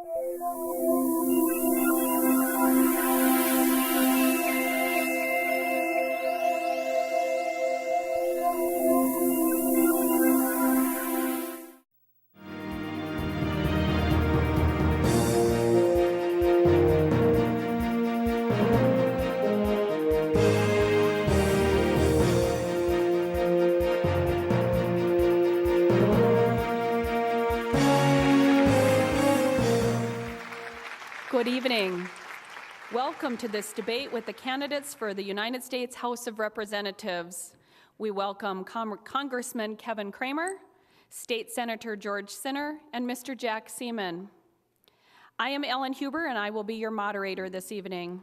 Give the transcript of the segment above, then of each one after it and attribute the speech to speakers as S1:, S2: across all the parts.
S1: Good evening. Welcome to this debate with the candidates for the United States House of Representatives. We welcome Congressman Kevin Cramer, State Senator George Sinner, and Mr. Jack Seaman. I am Ellen Huber, and I will be your moderator this evening.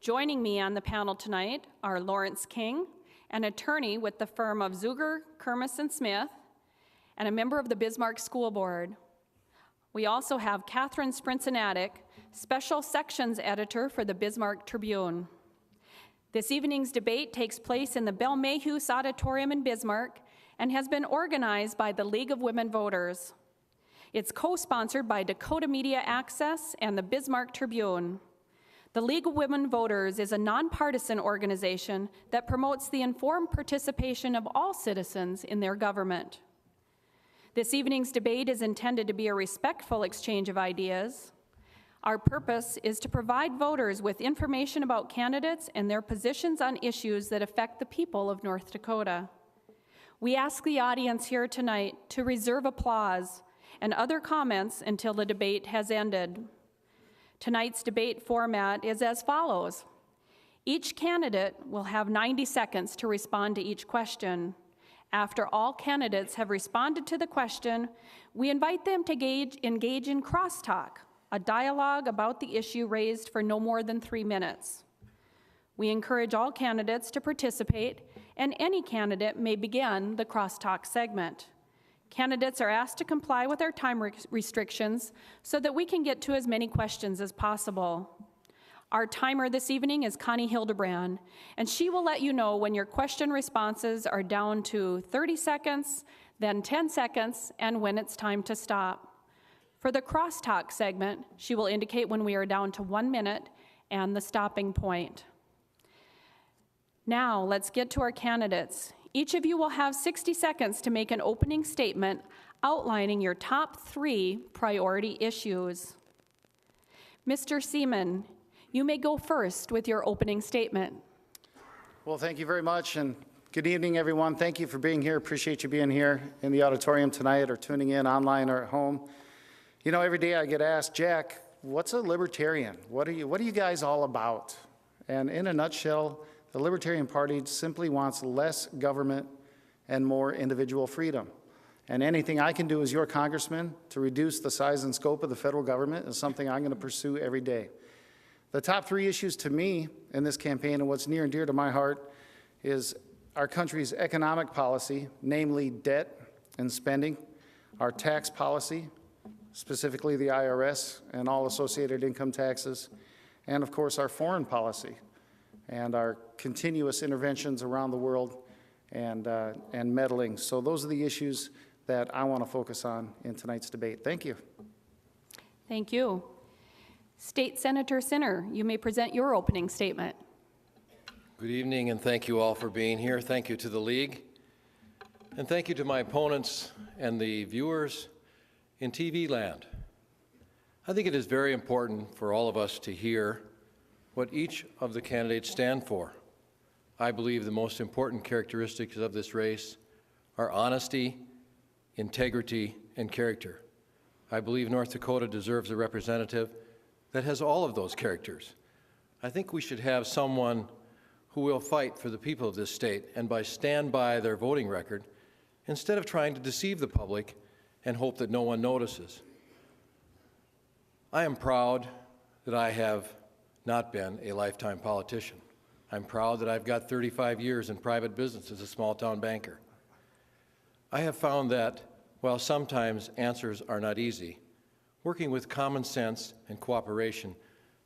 S1: Joining me on the panel tonight are Lawrence King, an attorney with the firm of Zuger, Kermis & Smith, and a member of the Bismarck School Board. We also have Catherine Sprincenatic, Special Sections Editor for the Bismarck Tribune. This evening's debate takes place in the Bell Mayhews Auditorium in Bismarck and has been organized by the League of Women Voters. It's co-sponsored by Dakota Media Access and the Bismarck Tribune. The League of Women Voters is a nonpartisan organization that promotes the informed participation of all citizens in their government. This evening's debate is intended to be a respectful exchange of ideas. Our purpose is to provide voters with information about candidates and their positions on issues that affect the people of North Dakota. We ask the audience here tonight to reserve applause and other comments until the debate has ended. Tonight's debate format is as follows. Each candidate will have 90 seconds to respond to each question. After all candidates have responded to the question, we invite them to engage in crosstalk, a dialogue about the issue raised for no more than 3 minutes. We encourage all candidates to participate, and any candidate may begin the crosstalk segment. Candidates are asked to comply with our time restrictions so that we can get to as many questions as possible. Our timer this evening is Connie Hildebrand, and she will let you know when your question responses are down to 30 seconds, then 10 seconds, and when it's time to stop. For the crosstalk segment, she will indicate when we are down to 1 minute and the stopping point. Now, let's get to our candidates. Each of you will have 60 seconds to make an opening statement outlining your top 3 priority issues. Mr. Seaman, you may go first with your opening statement.
S2: Well, thank you very much, and good evening, everyone. Thank you for being here. Appreciate you being here in the auditorium tonight or tuning in online or at home. You know, every day I get asked, Jack, what's a libertarian? What are you guys all about? And in a nutshell, the Libertarian Party simply wants less government and more individual freedom. And anything I can do as your congressman to reduce the size and scope of the federal government is something I'm going to pursue every day. The top 3 issues to me in this campaign and what's near and dear to my heart is our country's economic policy, namely debt and spending, our tax policy, specifically the IRS and all associated income taxes, and of course our foreign policy and our continuous interventions around the world and meddling. So those are the issues that I want to focus on in tonight's debate. Thank you.
S1: Thank you. State Senator Sinner, you may present your opening statement.
S3: Good evening, and thank you all for being here. Thank you to the League, and thank you to my opponents and the viewers in TV land. I think it is very important for all of us to hear what each of the candidates stand for. I believe the most important characteristics of this race are honesty, integrity, and character. I believe North Dakota deserves a representative that has all of those characters. I think we should have someone who will fight for the people of this state and stand by their voting record instead of trying to deceive the public and hope that no one notices. I am proud that I have not been a lifetime politician. I'm proud that I've got 35 years in private business as a small-town banker. I have found that while sometimes answers are not easy, working with common sense and cooperation,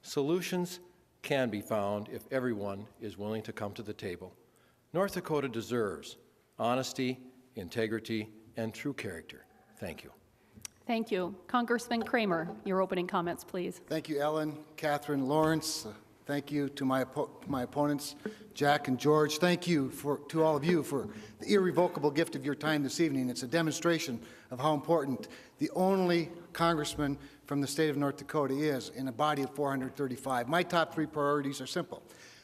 S3: solutions can be found if everyone is willing to come to the table. North Dakota deserves honesty, integrity, and true character. Thank you.
S1: Thank you. Congressman Kramer, your opening comments, please.
S4: Thank you, Ellen, Catherine, Lawrence. Thank you to my opponents, Jack and George. Thank you to all of you for the irrevocable gift of your time this evening. It's a demonstration of how important the only congressman from the state of North Dakota is in a body of 435. My top three priorities are simple.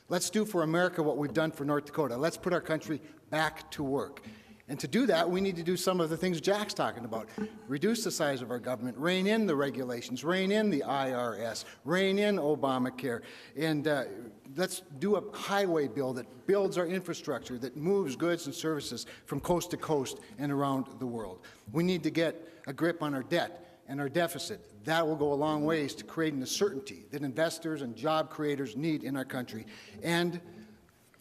S4: Let's do for America what we've done for North Dakota. Let's put our country back to work. And to do that, we need to do some of the things Jack's talking about. Reduce the size of our government, rein in the regulations, rein in the IRS, rein in Obamacare, and let's do a highway bill that builds our infrastructure, that moves goods and services from coast to coast and around the world. We need to get a grip on our debt and our deficit. That will go a long ways to creating the certainty that investors and job creators need in our country. And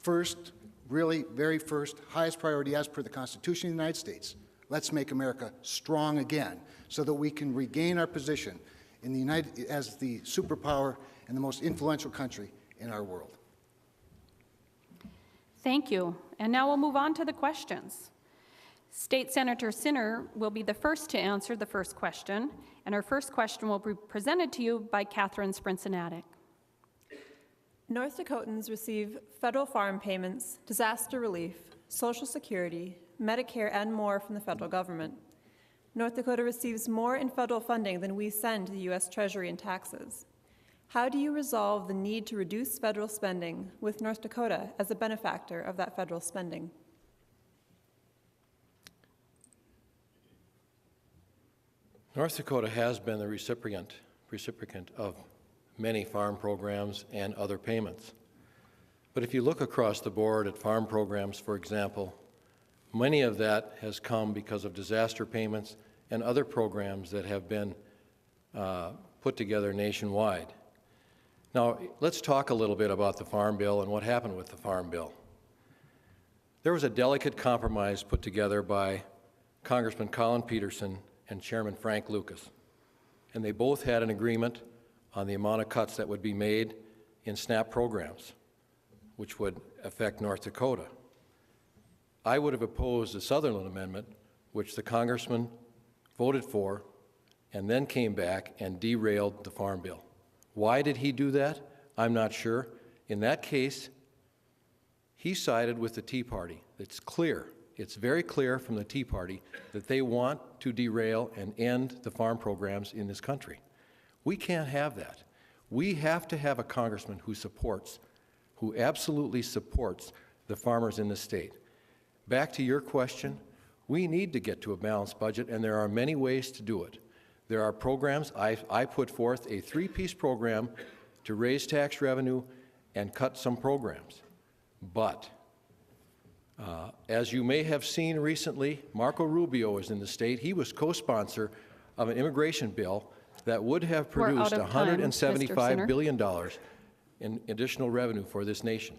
S4: first, really, very first, highest priority as per the Constitution of the United States, let's make America strong again so that we can regain our position in the as the superpower and the most influential country in our world.
S1: Thank you. And now we'll move on to the questions. State Senator Sinner will be the first to answer the first question, and our first question will be presented to you by Catherine Sprinsanatic.
S5: North Dakotans receive federal farm payments, disaster relief, Social Security, Medicare, and more from the federal government. North Dakota receives more in federal funding than we send to the U.S. Treasury in taxes. How do you resolve the need to reduce federal spending with North Dakota as a benefactor of that federal spending?
S3: North Dakota has been the recipient of many farm programs and other payments. But if you look across the board at farm programs, for example, many of that has come because of disaster payments and other programs that have been put together nationwide. Now, let's talk a little bit about the Farm Bill and what happened with the Farm Bill. There was a delicate compromise put together by Congressman Colin Peterson and Chairman Frank Lucas, and they both had an agreement on the amount of cuts that would be made in SNAP programs, which would affect North Dakota. I would have opposed the Sutherland Amendment, which the congressman voted for and then came back and derailed the Farm Bill. Why did he do that? I'm not sure. In that case, he sided with the Tea Party. It's clear. It's very clear from the Tea Party that they want to derail and end the farm programs in this country. We can't have that. We have to have a congressman who absolutely supports the farmers in the state. Back to your question, we need to get to a balanced budget, and there are many ways to do it. There are programs. I put forth a three-piece program to raise tax revenue and cut some programs. But as you may have seen recently, Marco Rubio is in the state. He was co-sponsor of an immigration bill that would have produced $175 billion in additional revenue for this nation.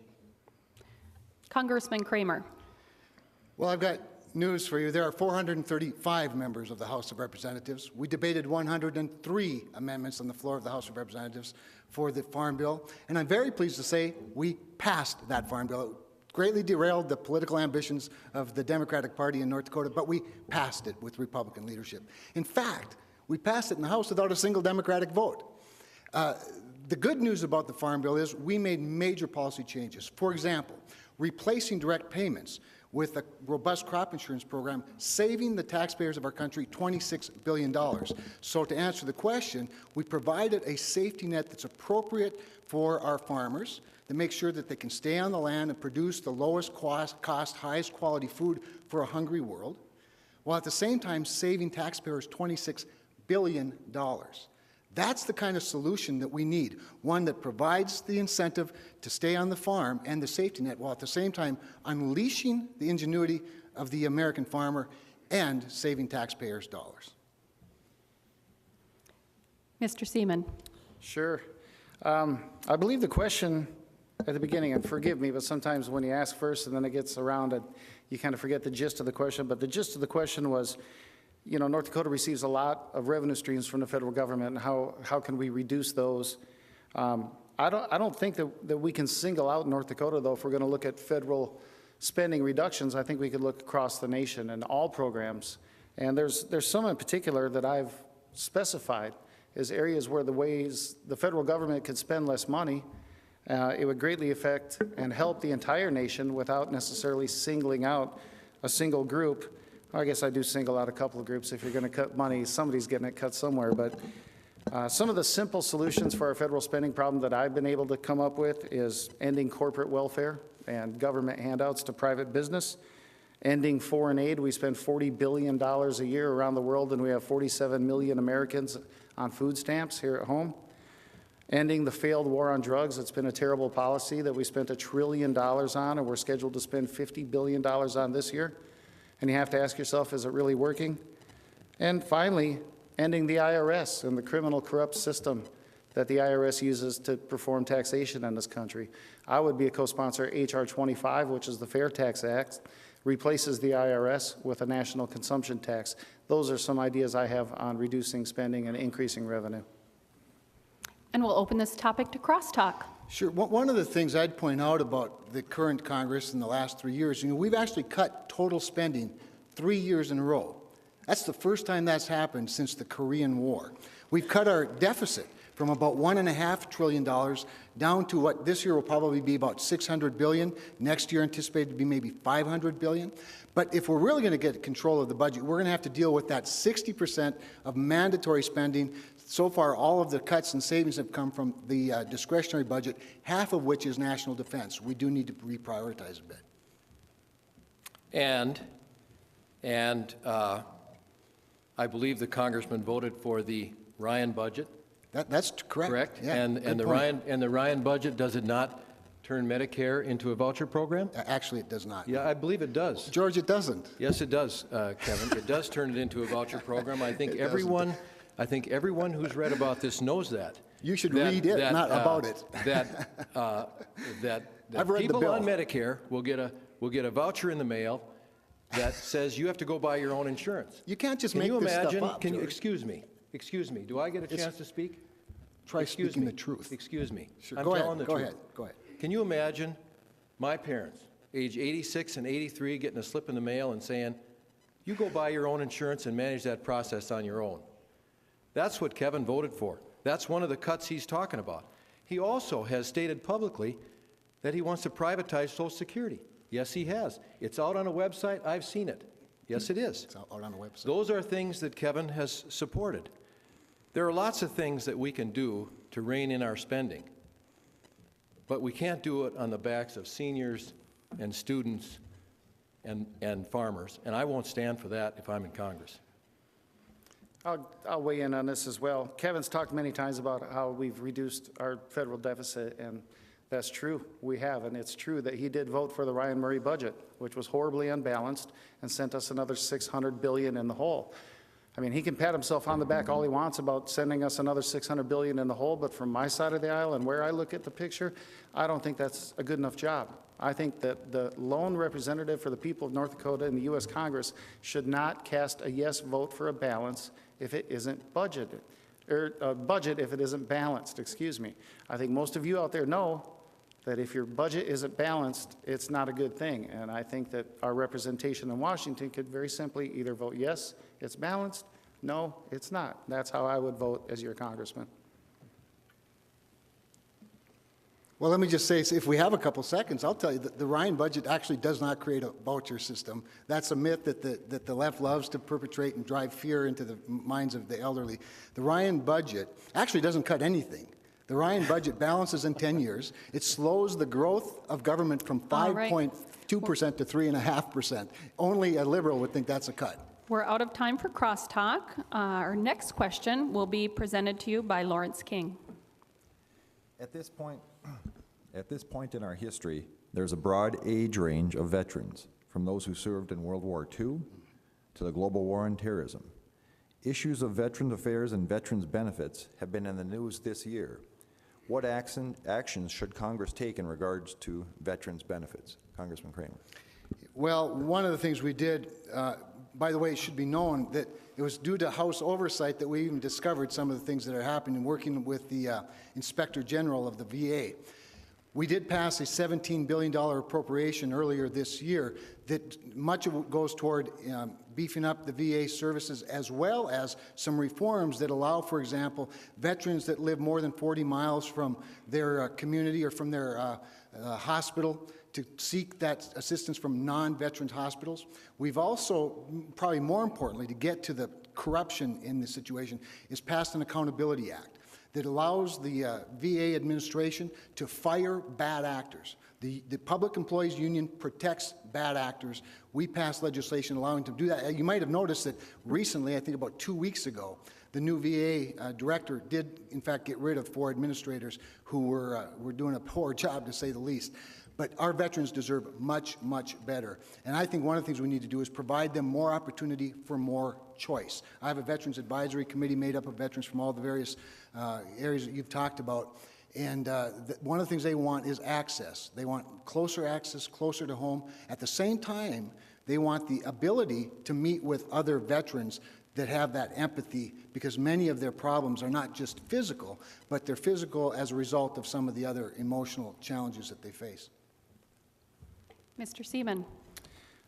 S1: Congressman Kramer.
S4: Well, I've got news for you. There are 435 members of the House of Representatives. We debated 103 amendments on the floor of the House of Representatives for the Farm Bill, and I'm very pleased to say we passed that Farm Bill. It greatly derailed the political ambitions of the Democratic Party in North Dakota, but we passed it with Republican leadership. In fact, we passed it in the House without a single Democratic vote. The good news about the Farm Bill is we made major policy changes. For example, replacing direct payments with a robust crop insurance program, saving the taxpayers of our country $26 billion. So to answer the question, we provided a safety net that's appropriate for our farmers, that makes sure that they can stay on the land and produce the lowest cost, highest quality food for a hungry world, while at the same time saving taxpayers $26 billion. That's the kind of solution that we need, one that provides the incentive to stay on the farm and the safety net, while at the same time unleashing the ingenuity of the American farmer and saving taxpayers dollars.
S1: Mr. Seaman.
S2: Sure. I believe the question at the beginning, and forgive me, but sometimes when you ask first and then it gets around it, you kind of forget the gist of the question. But the gist of the question was, you know, North Dakota receives a lot of revenue streams from the federal government, and how can we reduce those? I don't think that we can single out North Dakota, though. If we're going to look at federal spending reductions, I think we could look across the nation and all programs. And there's some in particular that I've specified as areas where the ways the federal government could spend less money, it would greatly affect and help the entire nation without necessarily singling out a single group. Well, I guess I do single out a couple of groups. If you're going to cut money, somebody's getting it cut somewhere. But some of the simple solutions for our federal spending problem that I've been able to come up with is ending corporate welfare and government handouts to private business, ending foreign aid. We spend $40 billion a year around the world, and we have 47 million Americans on food stamps here at home. Ending the failed war on drugs. It's been a terrible policy that we spent $1 trillion on, and we're scheduled to spend $50 billion on this year. And you have to ask yourself, is it really working? And finally, ending the IRS and the criminal corrupt system that the IRS uses to perform taxation in this country. I would be a co-sponsor H.R. 25, which is the Fair Tax Act, replaces the IRS with a national consumption tax. Those are some ideas I have on reducing spending and increasing revenue.
S1: And we'll open this topic to crosstalk.
S4: Sure. One of the things I'd point out about the current Congress in the last 3 years, we've actually cut total spending 3 years in a row. That's the first time that's happened since the Korean War. We've cut our deficit from about $1.5 trillion down to what this year will probably be about $600 billion. Next year anticipated to be maybe $500 billion. But if we're really going to get control of the budget, we're going to have to deal with that 60% of mandatory spending. So far, all of the cuts and savings have come from the discretionary budget, half of which is national defense. We do need to reprioritize a bit.
S3: And I believe the congressman voted for the Ryan budget.
S4: That's correct.
S3: Correct?
S4: Yeah,
S3: And the Ryan budget, does it not turn Medicare into a voucher program?
S4: Actually, it does not.
S3: Yeah, I believe it does.
S4: George, it doesn't.
S3: Yes, it does, Kevin. It does turn it into a voucher program. I think everyone who's read about this knows that.
S4: You should read it, not about it.
S3: That
S4: I've read the
S3: people
S4: bill.
S3: on Medicare will get a voucher in the mail that says you have to go buy your own insurance.
S4: You can't just
S3: Can
S4: make
S3: you
S4: this
S3: imagine?
S4: stuff up,
S3: Can you
S4: George.
S3: excuse me? Do I get a chance to speak?
S4: Try
S3: Excuse
S4: speaking
S3: me.
S4: the truth.
S3: Excuse me.
S4: Sure.
S3: I'm
S4: Go
S3: telling
S4: ahead.
S3: the
S4: Go
S3: truth.
S4: ahead. Go ahead.
S3: Can you imagine my parents, age 86 and 83, getting a slip in the mail and saying, you go buy your own insurance and manage that process on your own? That's what Kevin voted for. That's one of the cuts he's talking about. He also has stated publicly that he wants to privatize Social Security. Yes, he has. It's out on a website. I've seen it. Yes, it is.
S4: It's out on the website.
S3: Those are things that Kevin has supported. There are lots of things that we can do to rein in our spending, but we can't do it on the backs of seniors and students and farmers, and I won't stand for that if I'm in Congress.
S2: I'll weigh in on this as well. Kevin's talked many times about how we've reduced our federal deficit, and that's true. We have, and it's true that he did vote for the Ryan Murray budget, which was horribly unbalanced and sent us another $600 billion in the hole. I mean, he can pat himself on the back all he wants about sending us another $600 billion in the hole, but from my side of the aisle and where I look at the picture, I don't think that's a good enough job. I think that the lone representative for the people of North Dakota in the U.S. Congress should not cast a yes vote for a balance if it isn't budgeted, or a budget if it isn't balanced, excuse me. I think most of you out there know that if your budget isn't balanced, it's not a good thing. And I think that our representation in Washington could very simply either vote yes, it's balanced, no, it's not. That's how I would vote as your congressman.
S4: Well, let me just say, if we have a couple seconds, I'll tell you that the Ryan budget actually does not create a voucher system. That's a myth that the left loves to perpetrate and drive fear into the minds of the elderly. The Ryan budget actually doesn't cut anything. The Ryan budget balances in 10 years. It slows the growth of government from 5.2% to 3.5%. Only a liberal would think that's a cut.
S1: We're out of time for crosstalk. Our next question will be presented to you by Lawrence King.
S6: At this point in our history, there's a broad age range of veterans, from those who served in World War II to the global war on terrorism. Issues of veterans affairs and veterans benefits have been in the news this year. What actions should Congress take in regards to veterans benefits? Congressman Kramer.
S4: Well, one of the things we did, by the way, it should be known that it was due to House oversight that we even discovered some of the things that are happening, working with the Inspector General of the VA. We did pass a $17 billion appropriation earlier this year that much of it goes toward beefing up the VA services, as well as some reforms that allow, for example, veterans that live more than 40 miles from their community or from their hospital to seek that assistance from non-veterans hospitals. We've also, probably more importantly, to get to the corruption in this situation, is passed an Accountability Act that allows the VA administration to fire bad actors. The Public Employees Union protects bad actors. We passed legislation allowing them to do that. You might have noticed that recently, I think about 2 weeks ago, the new VA director did, in fact, get rid of 4 administrators who were doing a poor job, to say the least. But our veterans deserve much, much better. And I think one of the things we need to do is provide them more opportunity for more choice. I have a Veterans Advisory Committee made up of veterans from all the various areas that you've talked about. And one of the things they want is access. They want closer access, closer to home. At the same time, they want the ability to meet with other veterans that have that empathy, because many of their problems are not just physical, but they're physical as a result of some of the other emotional challenges that they face.
S1: Mr. Seaman.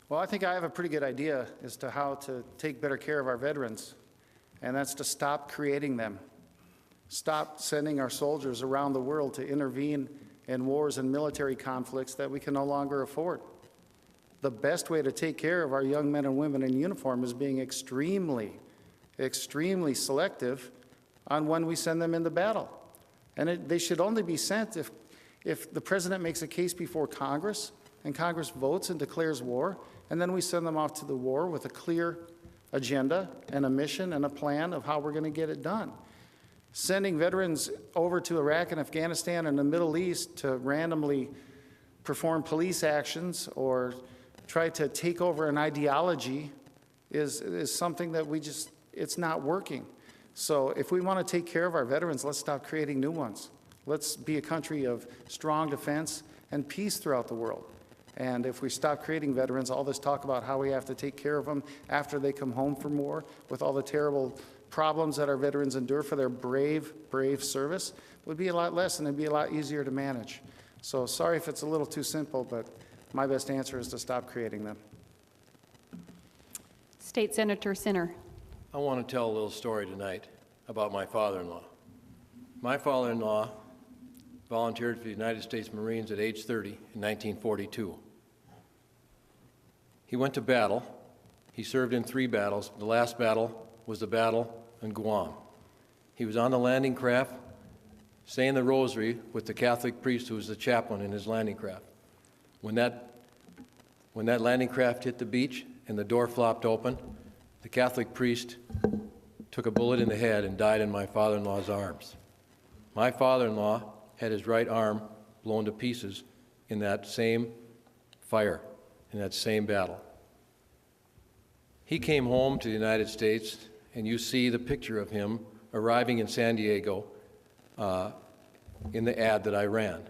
S2: Well, I think I have a pretty good idea as to how to take better care of our veterans, and that's to stop creating them. Stop sending our soldiers around the world to intervene in wars and military conflicts that we can no longer afford. The best way to take care of our young men and women in uniform is being extremely, extremely selective on when we send them into battle. And they should only be sent if the president makes a case before Congress, and Congress votes and declares war, and then we send them off to the war with a clear agenda and a mission and a plan of how we're going to get it done. Sending veterans over to Iraq and Afghanistan and the Middle East to randomly perform police actions or try to take over an ideology is something that it's not working. So if we want to take care of our veterans, let's stop creating new ones. Let's be a country of strong defense and peace throughout the world. And if we stop creating veterans, all this talk about how we have to take care of them after they come home from war, with all the terrible problems that our veterans endure for their brave, brave service, would be a lot less, and it'd be a lot easier to manage. So sorry if it's a little too simple, but my best answer is to stop creating them.
S1: State Senator Sinner.
S3: I want to tell a little story tonight about my father-in-law. My father-in-law volunteered for the United States Marines at age 30 in 1942. He went to battle. He served in 3 battles. The last battle was the battle in Guam. He was on the landing craft saying the rosary with the Catholic priest who was the chaplain in his landing craft. When that landing craft hit the beach and the door flopped open, the Catholic priest took a bullet in the head and died in my father-in-law's arms. My father-in-law had his right arm blown to pieces in that same fire, in that same battle. He came home to the United States, and you see the picture of him arriving in San Diego in the ad that I ran.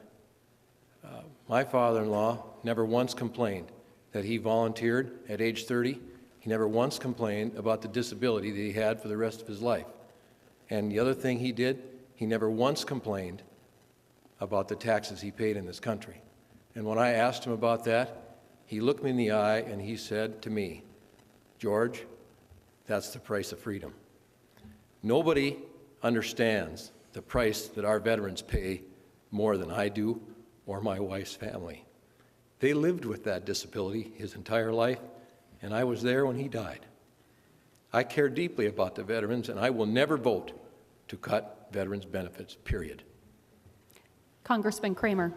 S3: My father-in-law never once complained that he volunteered at age 30. He never once complained about the disability that he had for the rest of his life. And the other thing he did, he never once complained about the taxes he paid in this country. And when I asked him about that, he looked me in the eye and he said to me, "George, that's the price of freedom." Nobody understands the price that our veterans pay more than I do or my wife's family. They lived with that disability his entire life, and I was there when he died. I care deeply about the veterans, and I will never vote to cut veterans' benefits, period.
S1: Congressman Kramer.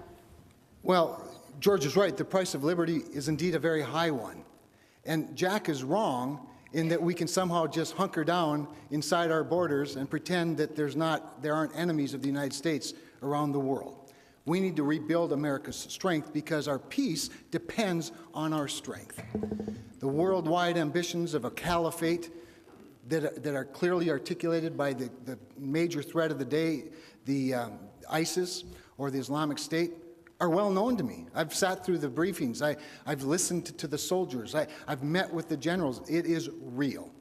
S4: Well, George is right. The price of liberty is indeed a very high one. And Jack is wrong in that we can somehow just hunker down inside our borders and pretend that there aren't enemies of the United States around the world. We need to rebuild America's strength because our peace depends on our strength. The worldwide ambitions of a caliphate that are clearly articulated by the major threat of the day, the ISIS or the Islamic State, are well known to me. I've sat through the briefings. I've listened to the soldiers. I've met with the generals. It is real.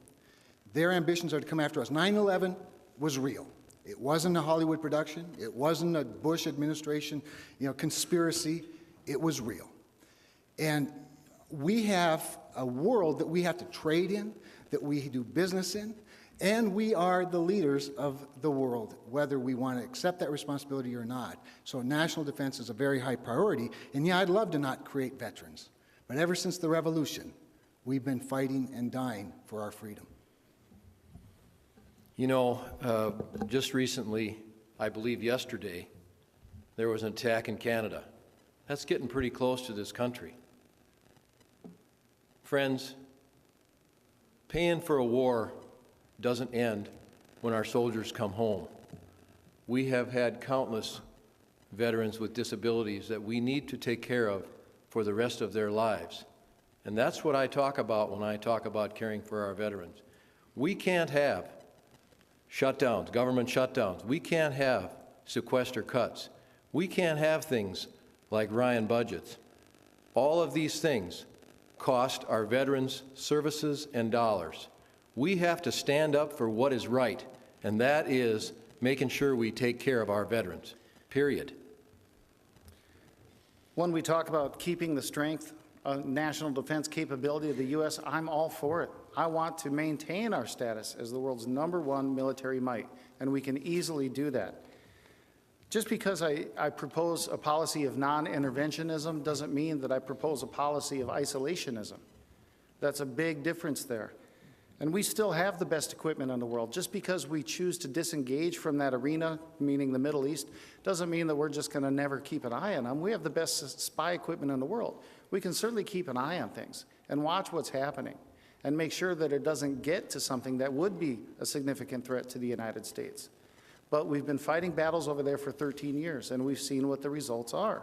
S4: Their ambitions are to come after us. 9/11 was real. It wasn't a Hollywood production. It wasn't a Bush administration, conspiracy. It was real. And we have a world that we have to trade in, that we do business in, and we are the leaders of the world, whether we want to accept that responsibility or not. So national defense is a very high priority, and yeah, I'd love to not create veterans. But ever since the revolution, we've been fighting and dying for our freedom.
S3: You know, just recently, I believe yesterday, there was an attack in Canada. That's getting pretty close to this country. Friends, paying for a war doesn't end when our soldiers come home. We have had countless veterans with disabilities that we need to take care of for the rest of their lives. And that's what I talk about when I talk about caring for our veterans. We can't have shutdowns, government shutdowns. We can't have sequester cuts. We can't have things like Ryan budgets. All of these things cost our veterans services and dollars. We have to stand up for what is right, and that is making sure we take care of our veterans, period.
S2: When we talk about keeping the strength of national defense capability of the U.S., I'm all for it. I want to maintain our status as the world's #1 military might, and we can easily do that. Just because I propose a policy of non-interventionism doesn't mean that I propose a policy of isolationism. That's a big difference there. And we still have the best equipment in the world. Just because we choose to disengage from that arena, meaning the Middle East, doesn't mean that we're just going to never keep an eye on them. We have the best spy equipment in the world. We can certainly keep an eye on things and watch what's happening and make sure that it doesn't get to something that would be a significant threat to the United States. But we've been fighting battles over there for 13 years, and we've seen what the results are.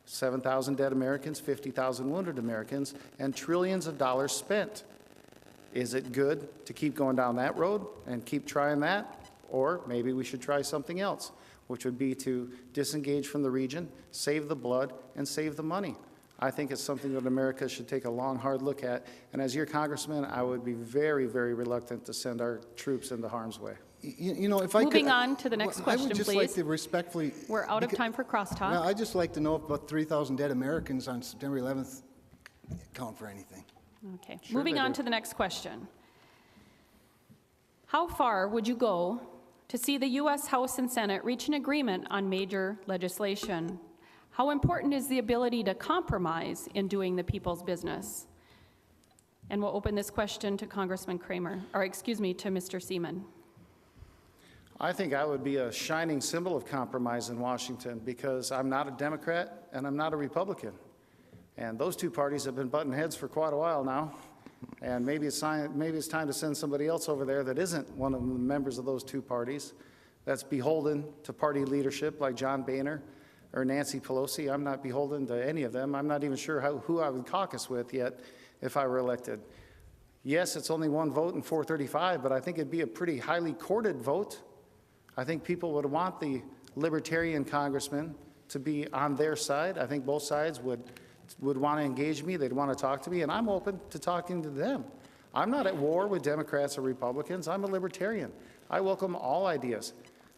S2: 7,000 dead Americans, 50,000 wounded Americans, and trillions of dollars spent. Is it good to keep going down that road and keep trying that? Or maybe we should try something else, which would be to disengage from the region, save the blood, and save the money. I think it's something that America should take a long, hard look at. And as your congressman, I would be very, very reluctant to send our troops into harm's way.
S4: If I
S1: Moving
S4: could,
S1: on to the next question,
S4: I would just
S1: please.
S4: like to respectfully.
S1: We're out of time for crosstalk.
S4: Well, I'd just like to know if about 3,000 dead Americans on September 11th count for anything.
S1: Okay,
S2: Sure
S1: moving
S2: they
S1: on
S2: do.
S1: to the next question. How far would you go to see the U.S. House and Senate reach an agreement on major legislation? How important is the ability to compromise in doing the people's business? And we'll open this question to Congressman Kramer, or excuse me, to Mr. Seaman.
S2: I think I would be a shining symbol of compromise in Washington because I'm not a Democrat and I'm not a Republican. And those two parties have been butting heads for quite a while now. And maybe it's time to send somebody else over there that isn't one of the members of those two parties, that's beholden to party leadership like John Boehner or Nancy Pelosi. I'm not beholden to any of them. I'm not even sure who I would caucus with yet if I were elected. Yes, it's only one vote in 435, but I think it'd be a pretty highly courted vote. I think people would want the libertarian congressman to be on their side. I think both sides would want to engage me. They'd want to talk to me, and I'm open to talking to them. I'm not at war with Democrats or Republicans. I'm a libertarian. I welcome all ideas.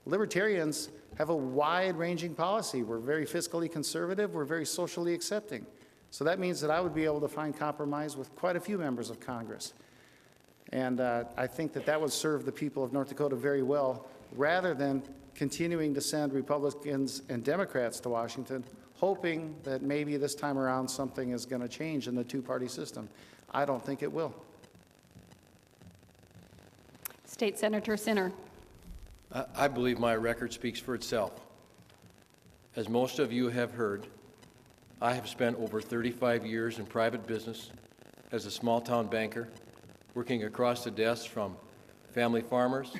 S2: Libertarians have a wide-ranging policy. We're very fiscally conservative. We're very socially accepting. So that means that I would be able to find compromise with quite a few members of Congress. And I think that that would serve the people of North Dakota very well, rather than continuing to send Republicans and Democrats to Washington, hoping that maybe this time around something is going to change in the two-party system. I don't think it will.
S1: State Senator Sinner.
S3: I believe my record speaks for itself. As most of you have heard, I have spent over 35 years in private business as a small-town banker, working across the desk from family farmers,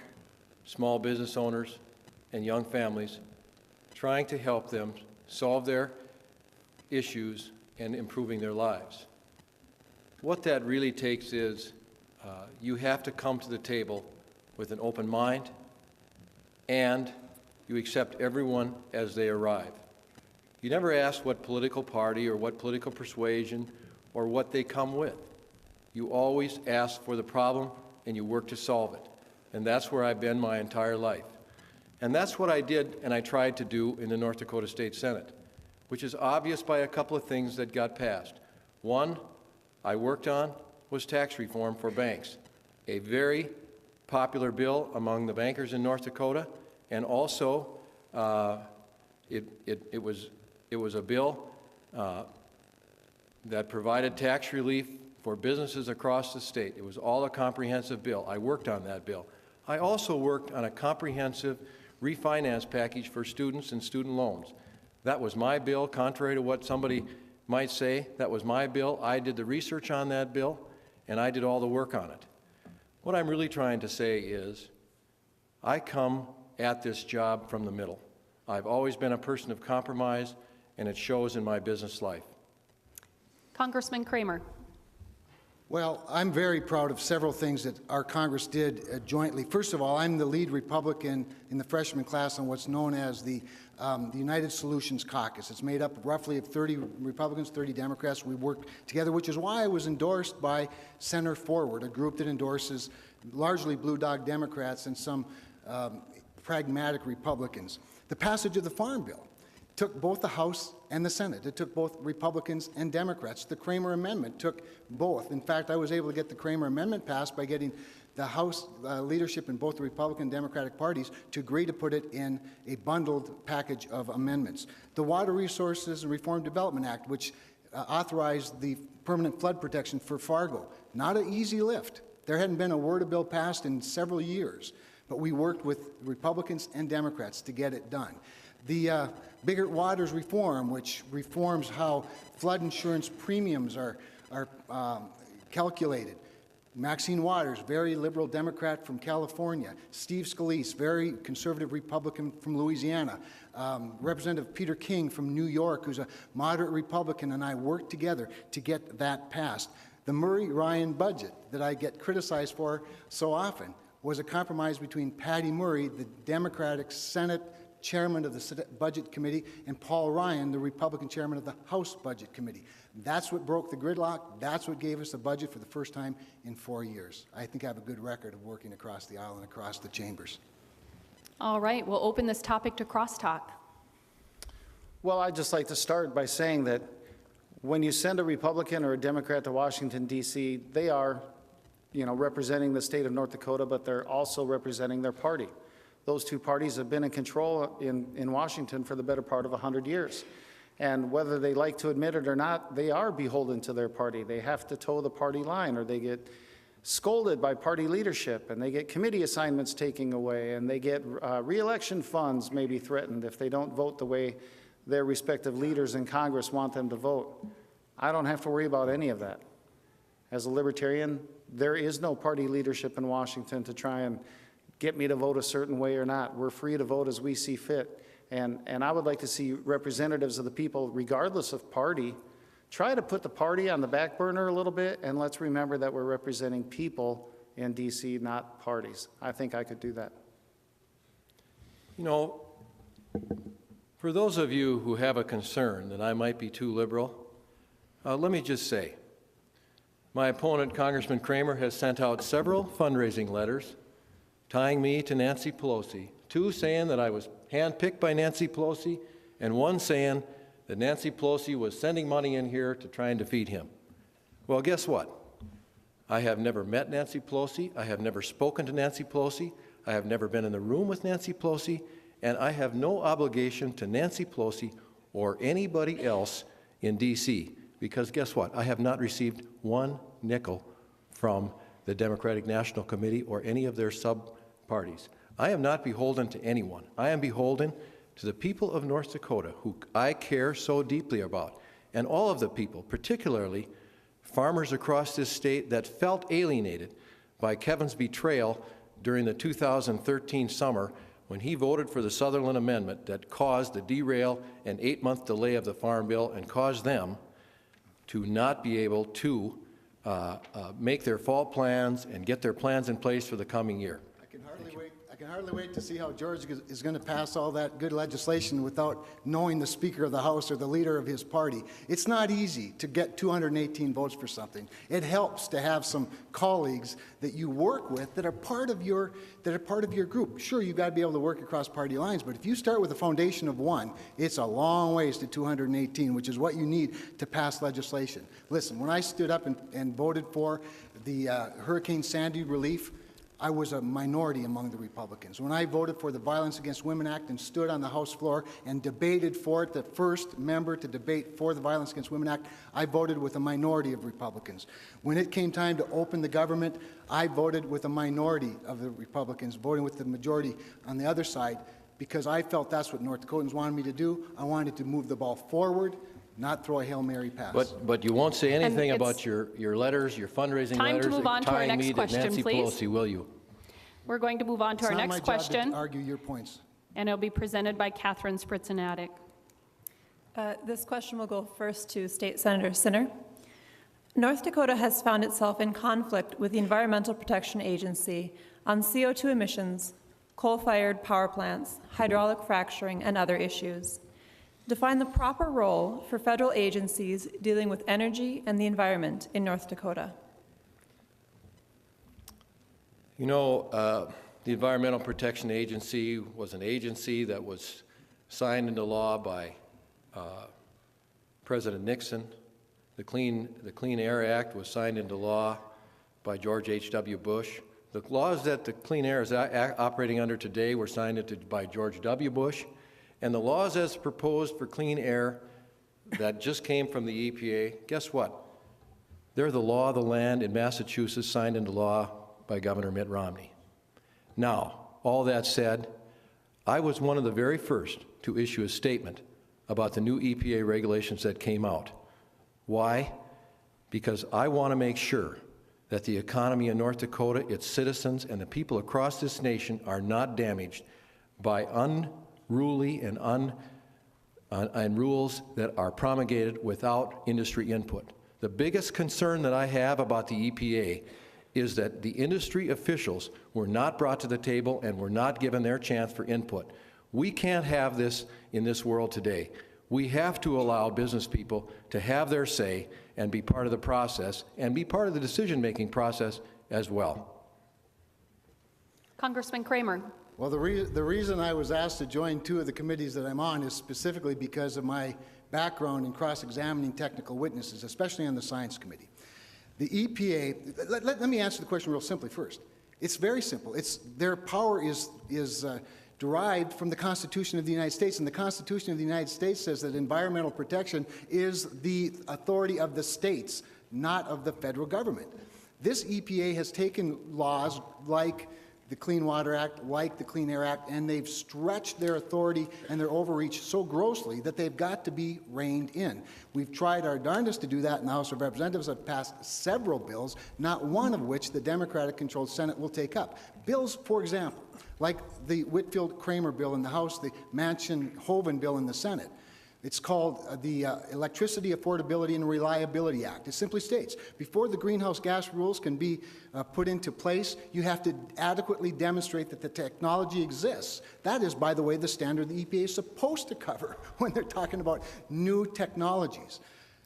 S3: small business owners, and young families, trying to help them solve their issues and improving their lives. What that really takes is you have to come to the table with an open mind, and you accept everyone as they arrive. You never ask what political party or what political persuasion or what they come with. You always ask for the problem and you work to solve it. And that's where I've been my entire life. And that's what I did and I tried to do in the North Dakota State Senate, which is obvious by a couple of things that got passed. One I worked on was tax reform for banks, a very popular bill among the bankers in North Dakota, and also it was a bill that provided tax relief for businesses across the state. It was all a comprehensive bill. I worked on that bill. I also worked on a comprehensive refinance package for students and student loans. That was my bill, contrary to what somebody might say. That was my bill. I did the research on that bill, and I did all the work on it. What I'm really trying to say is I come at this job from the middle. I've always been a person of compromise, and it shows in my business life.
S1: Congressman Kramer.
S4: Well, I'm very proud of several things that our Congress did jointly. First of all, I'm the lead Republican in the freshman class on what's known as the United Solutions Caucus. It's made up roughly of 30 Republicans, 30 Democrats. We worked together, which is why I was endorsed by Center Forward, a group that endorses largely blue dog Democrats and some pragmatic Republicans. The passage of the Farm Bill took both the House and the Senate. It took both Republicans and Democrats. The Kramer Amendment took both. In fact, I was able to get the Kramer Amendment passed by getting the House leadership in both the Republican and Democratic parties to agree to put it in a bundled package of amendments. The Water Resources and Reform Development Act, which authorized the permanent flood protection for Fargo. Not an easy lift. There hadn't been a word of bill passed in several years, but we worked with Republicans and Democrats to get it done. The Biggert Waters reform, which reforms how flood insurance premiums are calculated. Maxine Waters, very liberal Democrat from California. Steve Scalise, very conservative Republican from Louisiana. Representative Peter King from New York, who's a moderate Republican, and I worked together to get that passed. The Murray-Ryan budget that I get criticized for so often was a compromise between Patty Murray, the Democratic Senate chairman of the Budget Committee, and Paul Ryan, the Republican chairman of the House Budget Committee. That's what broke the gridlock. That's what gave us a budget for the first time in 4 years. I think I have a good record of working across the aisle and across the chambers.
S1: All right, we'll open this topic to crosstalk.
S2: Well, I'd just like to start by saying that when you send a Republican or a Democrat to Washington, D.C., they are, representing the state of North Dakota, but they're also representing their party. Those two parties have been in control in Washington for the better part of 100 years. And whether they like to admit it or not, they are beholden to their party. They have to toe the party line, or they get scolded by party leadership, and they get committee assignments taken away, and they get re-election funds maybe threatened if they don't vote the way their respective leaders in Congress want them to vote. I don't have to worry about any of that. As a libertarian, there is no party leadership in Washington to try and get me to vote a certain way or not. We're free to vote as we see fit. And I would like to see representatives of the people, regardless of party, try to put the party on the back burner a little bit, and let's remember that we're representing people in D.C., not parties. I think I could do that.
S3: For those of you who have a concern that I might be too liberal, let me just say, my opponent, Congressman Kramer, has sent out several fundraising letters tying me to Nancy Pelosi, 2 saying that I was handpicked by Nancy Pelosi, and 1 saying that Nancy Pelosi was sending money in here to try and defeat him. Well, guess what? I have never met Nancy Pelosi. I have never spoken to Nancy Pelosi. I have never been in the room with Nancy Pelosi, and I have no obligation to Nancy Pelosi or anybody else in D.C., because guess what? I have not received 1 nickel from the Democratic National Committee or any of their sub-parties. I am not beholden to anyone. I am beholden to the people of North Dakota, who I care so deeply about, and all of the people, particularly farmers across this state that felt alienated by Kevin's betrayal during the 2013 summer when he voted for the Sutherland Amendment that caused the derail and 8-month delay of the Farm Bill and caused them to not be able to make their fall plans and get their plans in place for the coming year.
S4: I can hardly wait to see how George is going to pass all that good legislation without knowing the Speaker of the House or the leader of his party. It's not easy to get 218 votes for something. It helps to have some colleagues that you work with that are part of your group. Sure, you've got to be able to work across party lines, but if you start with a foundation of one, it's a long ways to 218, which is what you need to pass legislation. Listen, when I stood up and voted for the Hurricane Sandy relief, I was a minority among the Republicans. When I voted for the Violence Against Women Act and stood on the House floor and debated for it, the first member to debate for the Violence Against Women Act, I voted with a minority of Republicans. When it came time to open the government, I voted with a minority of the Republicans, voting with the majority on the other side, because I felt that's what North Dakotans wanted me to do. I wanted to move the ball forward, not throw a Hail Mary pass.
S3: But you won't say anything
S1: it's
S3: about your letters, your fundraising
S1: time to
S3: letters,
S1: move on to our
S3: tying
S1: next
S3: me to
S1: question,
S3: Nancy
S1: please.
S3: Pelosi, will you?
S1: We're going to move on to our next
S4: It's not my job
S1: question,
S4: to argue your points.
S1: and it'll be presented by Catherine Spritzanatic.
S5: This question will go first to State Senator Sinner. North Dakota has found itself in conflict with the Environmental Protection Agency on CO2 emissions, coal-fired power plants, hydraulic fracturing, and other issues. Define the proper role for federal agencies dealing with energy and the environment in North Dakota.
S3: You know, the Environmental Protection Agency was an agency that was signed into law by President Nixon. The Clean Air Act was signed into law by George H.W. Bush. The laws that the Clean Air is operating under today were signed into by George W. Bush. And the laws as proposed for clean air that just came from the EPA, guess what? They're the law of the land in Massachusetts, signed into law by Governor Mitt Romney. Now, all that said, I was one of the very first to issue a statement about the new EPA regulations that came out. Why? Because I want to make sure that the economy in North Dakota, its citizens, and the people across this nation are not damaged by unruly and rules that are promulgated without industry input. The biggest concern that I have about the EPA is that the industry officials were not brought to the table and were not given their chance for input. We can't have this in this world today. We have to allow business people to have their say and be part of the process and be part of the decision-making process as well.
S1: Congressman Kramer.
S4: Well, the reason I was asked to join two of the committees that I'm on is specifically because of my background in cross-examining technical witnesses, especially on the Science Committee. The EPA, let me answer the question real simply first. It's very simple. Their power is derived from the Constitution of the United States, and the Constitution of the United States says that environmental protection is the authority of the states, not of the federal government. This EPA has taken laws like the Clean Water Act, like the Clean Air Act, and they've stretched their authority and their overreach so grossly that they've got to be reined in. We've tried our darndest to do that in the House of Representatives. Have passed several bills, not one of which the Democratic-controlled Senate will take up. Bills, for example, like the Whitfield-Kramer bill in the House, the Manchin-Hoven bill in the Senate. It's called the Electricity Affordability and Reliability Act. It simply states, before the greenhouse gas rules can be put into place, you have to adequately demonstrate that the technology exists. That is, by the way, the standard the EPA is supposed to cover when they're talking about new technologies.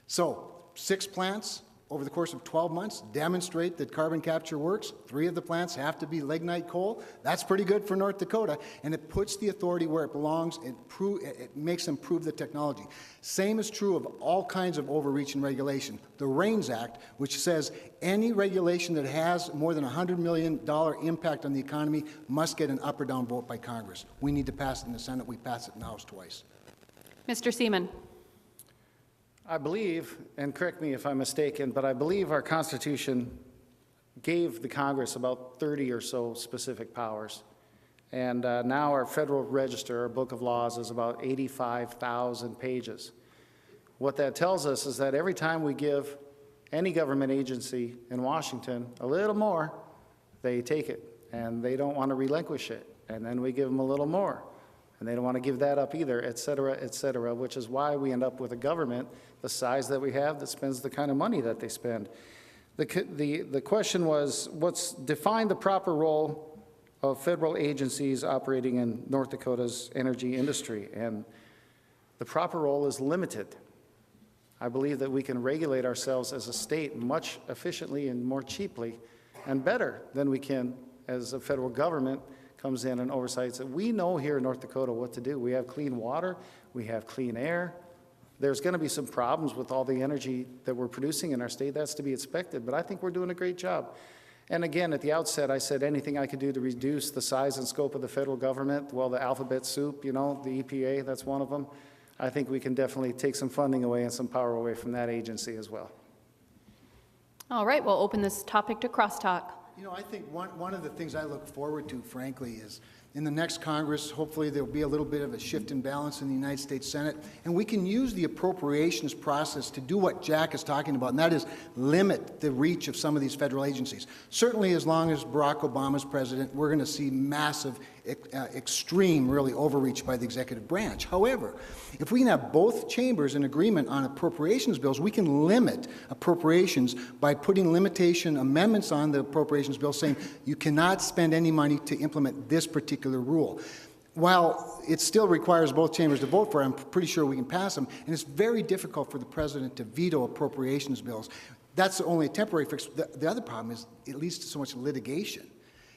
S4: So, 6 plants over the course of 12 months demonstrate that carbon capture works. 3 of the plants have to be lignite coal. That's pretty good for North Dakota, and it puts the authority where it belongs. It makes them prove the technology. Same is true of all kinds of overreach and regulation. The RAINS Act, which says any regulation that has more than $100 million impact on the economy must get an up or down vote by Congress. We need to pass it in the Senate. We passed it in the House twice.
S1: Mr. Seaman.
S2: I believe, and correct me if I'm mistaken, but I believe our Constitution gave the Congress about 30 or so specific powers. And now our Federal Register, our Book of Laws, is about 85,000 pages. What that tells us is that every time we give any government agency in Washington a little more, they take it, and they don't want to relinquish it. And then we give them a little more, and they don't want to give that up either, et cetera, which is why we end up with a government the size that we have that spends the kind of money that they spend. The question was, define the proper role of federal agencies operating in North Dakota's energy industry, and the proper role is limited. I believe that we can regulate ourselves as a state much efficiently and more cheaply and better than we can as a federal government comes in and oversights it. We know here in North Dakota what to do. We have clean water, we have clean air. There's going to be some problems with all the energy that we're producing in our state. That's to be expected, but I think we're doing a great job. And again, at the outset, I said anything I could do to reduce the size and scope of the federal government, well, the alphabet soup, you know, the EPA, that's one of them. I think we can definitely take some funding away and some power away from that agency as well.
S1: All right, we'll open this topic to crosstalk.
S4: You know, I think one of the things I look forward to, frankly, is in the next Congress, hopefully there'll be a little bit of a shift in balance in the United States Senate, and we can use the appropriations process to do what Jack is talking about, and that is limit the reach of some of these federal agencies. Certainly, as long as Barack Obama's president, we're going to see massive, extreme, really, overreach by the executive branch. However, if we can have both chambers in agreement on appropriations bills, we can limit appropriations by putting limitation amendments on the appropriations bill saying you cannot spend any money to implement this particular rule. While it still requires both chambers to vote for it, I'm pretty sure we can pass them, and it's very difficult for the president to veto appropriations bills. That's only a temporary fix. The other problem is it leads to so much litigation.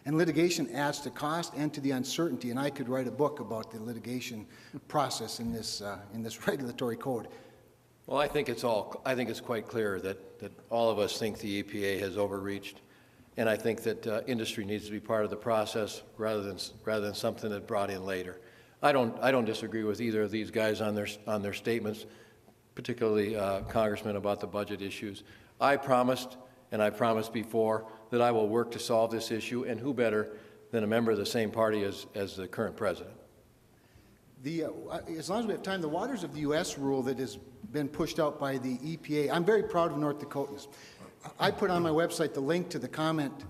S4: And litigation adds to cost and to the uncertainty, and I could write a book about the litigation process in this regulatory code.
S3: Well, I think it's quite clear that all of us think the EPA has overreached, and I think that industry needs to be part of the process rather than something that's brought in later. I don't disagree with either of these guys on their statements, particularly Congressman about the budget issues. I promised, and I promised before, that I will work to solve this issue, and who better than a member of the same party as the current president.
S4: As long as we have time, the Waters of the U.S. rule that has been pushed out by the EPA, I'm very proud of North Dakotans. I put on my website the link to the comment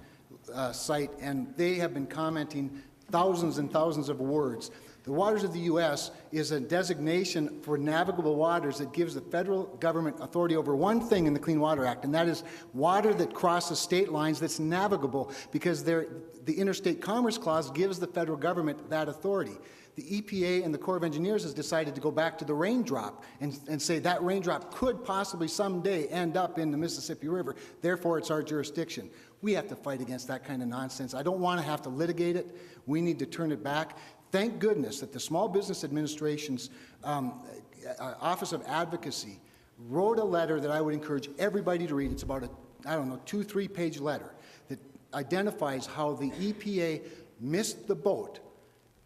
S4: site, and they have been commenting thousands and thousands of words. The Waters of the U.S. is a designation for navigable waters that gives the federal government authority over one thing in the Clean Water Act, and that is water that crosses state lines that's navigable, because the Interstate Commerce Clause gives the federal government that authority. The EPA and the Corps of Engineers has decided to go back to the raindrop and say that raindrop could possibly someday end up in the Mississippi River, therefore it's our jurisdiction. We have to fight against that kind of nonsense. I don't want to have to litigate it. We need to turn it back. Thank goodness that the Small Business Administration's Office of Advocacy wrote a letter that I would encourage everybody to read. It's about a, 2-3 page letter that identifies how the EPA missed the boat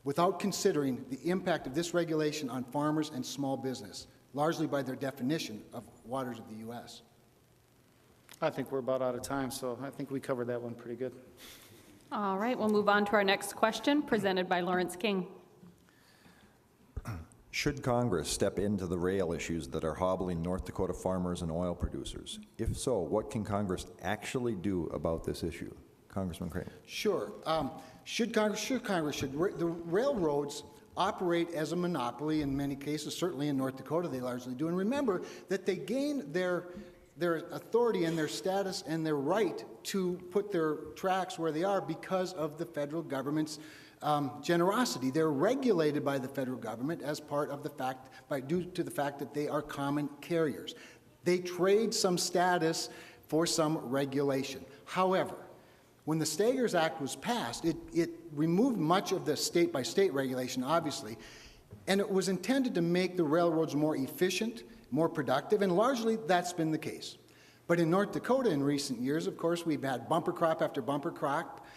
S4: without considering the impact of this regulation on farmers and small business, largely by their definition of waters of the U.S.
S2: I think we're about out of time, so I think we covered that one pretty good.
S1: All right, we'll move on to our next question, presented by Lawrence King.
S6: Should Congress step into the rail issues that are hobbling North Dakota farmers and oil producers? If so, what can Congress actually do about this issue? Congressman Kramer.
S4: Sure. The railroads operate as a monopoly in many cases, certainly in North Dakota they largely do. And remember that they gain their authority and their status and their right to put their tracks where they are because of the federal government's generosity. They're regulated by the federal government as part of the fact, due to the fact that they are common carriers. They trade some status for some regulation. However, when the Staggers Act was passed, it removed much of the state-by-state regulation, obviously, and it was intended to make the railroads more efficient, more productive, and largely that's been the case. But in North Dakota in recent years, of course, we've had bumper crop after bumper crop,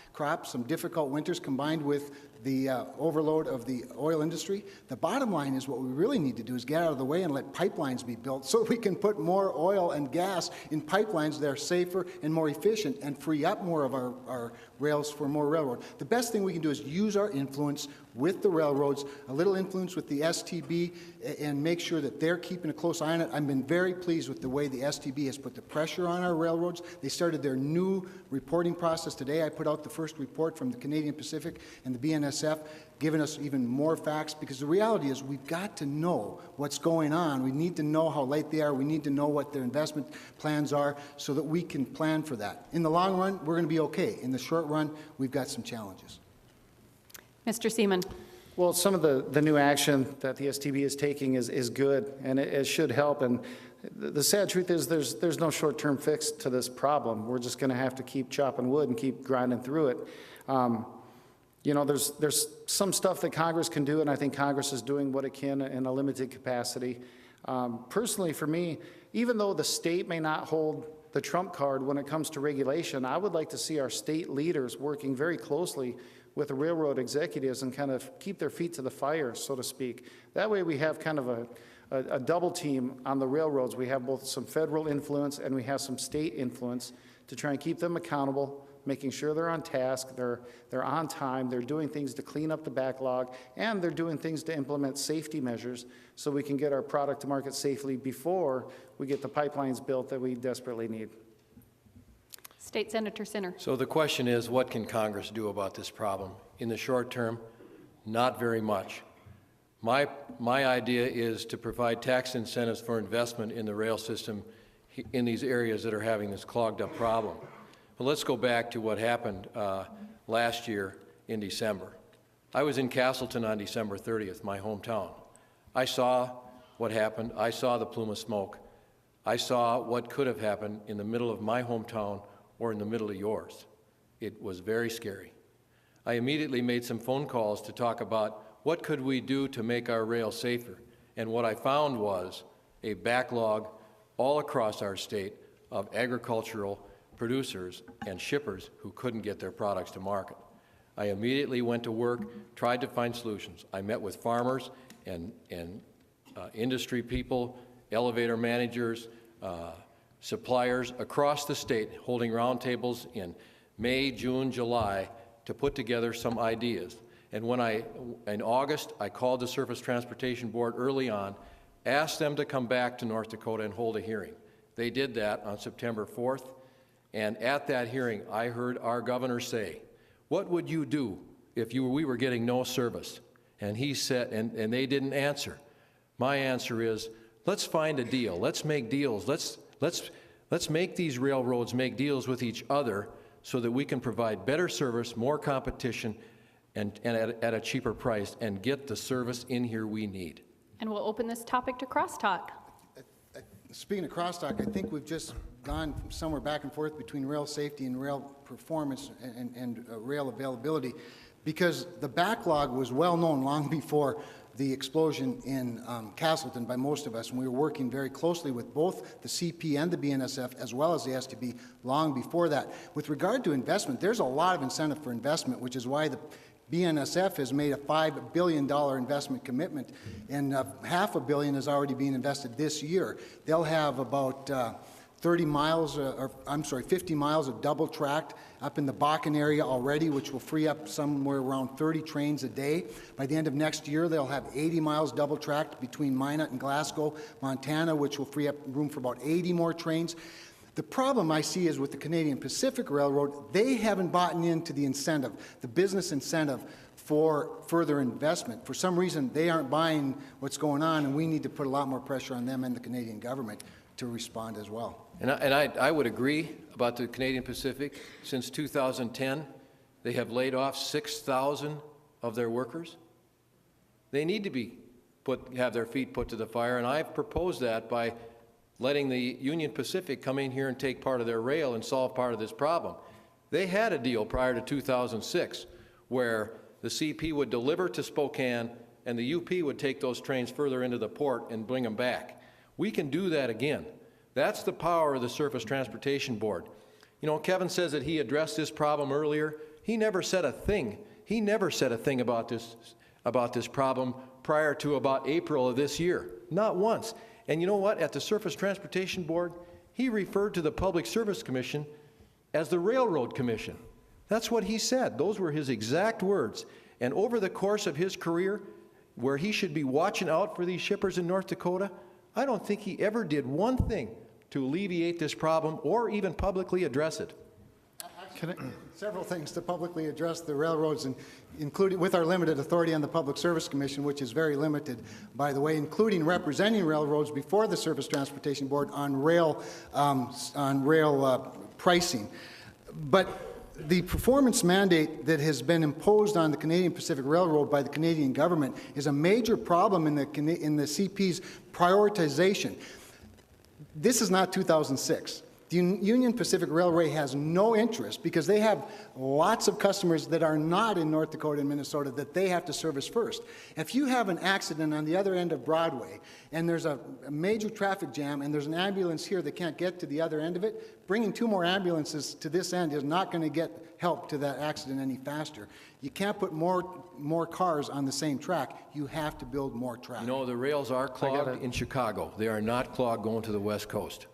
S4: some difficult winters combined with the overload of the oil industry. The bottom line is what we really need to do is get out of the way and let pipelines be built so we can put more oil and gas in pipelines that are safer and more efficient and free up more of our rails for more railroad. The best thing we can do is use our influence with the railroads, a little influence with the STB, and make sure that they're keeping a close eye on it. I've been very pleased with the way the STB has put the pressure on our railroads. They started their new reporting process today. I put out the first report from the Canadian Pacific and the BNSF, giving us even more facts, because the reality is we've got to know what's going on. We need to know how late they are. We need to know what their investment plans are so that we can plan for that. In the long run, we're going to be okay. In the short run, we've got some challenges.
S1: Mr. Seaman.
S2: Well, some of the new action that the STB is taking is good, and it should help. And the sad truth is there's no short-term fix to this problem. We're just going to have to keep chopping wood and keep grinding through it. You know, there's some stuff that Congress can do, and I think Congress is doing what it can in a limited capacity. Personally, for me, even though the state may not hold the trump card when it comes to regulation, I would like to see our state leaders working very closely with the railroad executives and kind of keep their feet to the fire, so to speak. That way we have kind of a double team on the railroads. We have both some federal influence and we have some state influence to try and keep them accountable, making sure they're on task, they're on time, they're doing things to clean up the backlog, and they're doing things to implement safety measures so we can get our product to market safely before we get the pipelines built that we desperately need.
S1: State Senator Sinner.
S3: So the question is, what can Congress do about this problem? In the short term, not very much. My idea is to provide tax incentives for investment in the rail system in these areas that are having this clogged up problem. But let's go back to what happened last year in December. I was in Castleton on December 30th, my hometown. I saw what happened. I saw the plume of smoke. I saw what could have happened in the middle of my hometown or in the middle of yours. It was very scary. I immediately made some phone calls to talk about what could we do to make our rail safer. And what I found was a backlog all across our state of agricultural producers and shippers who couldn't get their products to market. I immediately went to work, tried to find solutions. I met with farmers and industry people, elevator managers, suppliers across the state, holding roundtables in May, June, July to put together some ideas. And in August, I called the Surface Transportation Board early on, asked them to come back to North Dakota and hold a hearing. They did that on September 4th, and at that hearing, I heard our governor say, "What would you do if we were getting no service?" And he said, and they didn't answer. My answer is, let's find a deal. Let's make deals. Let's make these railroads make deals with each other so that we can provide better service, more competition, and at a cheaper price, and get the service in here we need.
S1: And we'll open this topic to crosstalk.
S4: Speaking of crosstalk, I think we've just gone somewhere back and forth between rail safety and rail performance and rail availability, because the backlog was well known long before the explosion in Castleton by most of us, and we were working very closely with both the CP and the BNSF as well as the STB long before that. With regard to investment, there's a lot of incentive for investment, which is why the BNSF has made a $5 billion investment commitment, and $500 million is already being invested this year. They'll have about 50 miles of double tracked up in the Bakken area already, which will free up somewhere around 30 trains a day. By the end of next year, they'll have 80 miles double tracked between Minot and Glasgow, Montana, which will free up room for about 80 more trains. The problem I see is with the Canadian Pacific Railroad, they haven't bought into the incentive, the business incentive for further investment. For some reason, they aren't buying what's going on, and we need to put a lot more pressure on them and the Canadian government to respond as well.
S3: And I would agree about the Canadian Pacific. Since 2010, they have laid off 6,000 of their workers. They need to have their feet put to the fire, and I've proposed that by letting the Union Pacific come in here and take part of their rail and solve part of this problem. They had a deal prior to 2006 where the CP would deliver to Spokane and the UP would take those trains further into the port and bring them back. We can do that again. That's the power of the Surface Transportation Board. You know, Kevin says that he addressed this problem earlier. He never said a thing. He never said a thing about this problem prior to about April of this year. Not once. And you know what? At the Surface Transportation Board, he referred to the Public Service Commission as the Railroad Commission. That's what he said. Those were his exact words. And over the course of his career, where he should be watching out for these shippers in North Dakota, I don't think he ever did one thing to alleviate this problem or even publicly address it.
S4: Several things to publicly address the railroads, and including with our limited authority on the Public Service Commission, which is very limited, by the way, including representing railroads before the Surface Transportation Board on rail pricing. But The performance mandate that has been imposed on the Canadian Pacific Railroad by the Canadian government is a major problem in the CP's prioritization. This is not 2006. The Union Pacific Railway has no interest because they have lots of customers that are not in North Dakota and Minnesota that they have to service first. If you have an accident on the other end of Broadway and there's a major traffic jam and there's an ambulance here that can't get to the other end of it, bringing 2 more ambulances to this end is not going to get help to that accident any faster. You can't put more cars on the same track. You have to build more track.
S3: You know, the rails are clogged in Chicago. They are not clogged going to the West Coast.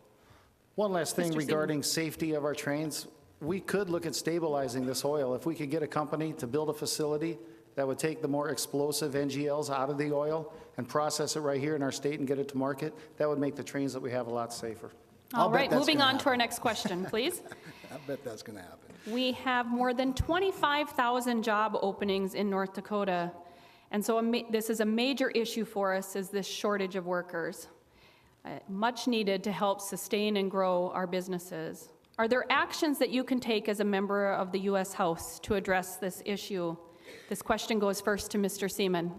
S2: One last thing
S1: Mr.
S2: regarding safety of our trains. We could look at stabilizing this oil. If we could get a company to build a facility that would take the more explosive NGLs out of the oil and process it right here in our state and get it to market, that would make the trains that we have a lot safer.
S1: All right,
S4: that's
S1: moving
S4: gonna
S1: on to our next question, please.
S4: I bet that's going to happen.
S1: We have more than 25,000 job openings in North Dakota, and so this is a major issue for us, is this shortage of workers. Much needed to help sustain and grow our businesses. Are there actions that you can take as a member of the U.S. House to address this issue? This question goes first to Mr. Seaman.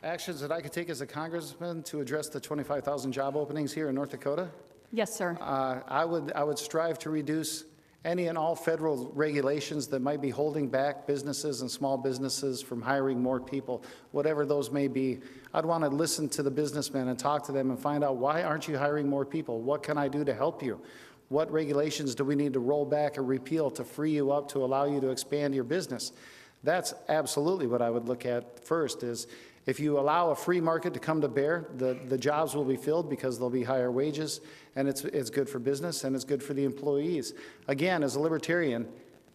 S2: Actions that I could take as a congressman to address the 25,000 job openings here in North Dakota?
S1: Yes, sir.
S2: I would strive to reduce any and all federal regulations that might be holding back businesses and small businesses from hiring more people, whatever those may be. I'd want to listen to the businessmen and talk to them and find out, why aren't you hiring more people? What can I do to help you? What regulations do we need to roll back or repeal to free you up to allow you to expand your business? That's absolutely what I would look at first. Is if you allow a free market to come to bear, the jobs will be filled because there'll be higher wages, and it's good for business and it's good for the employees. Again, as a libertarian,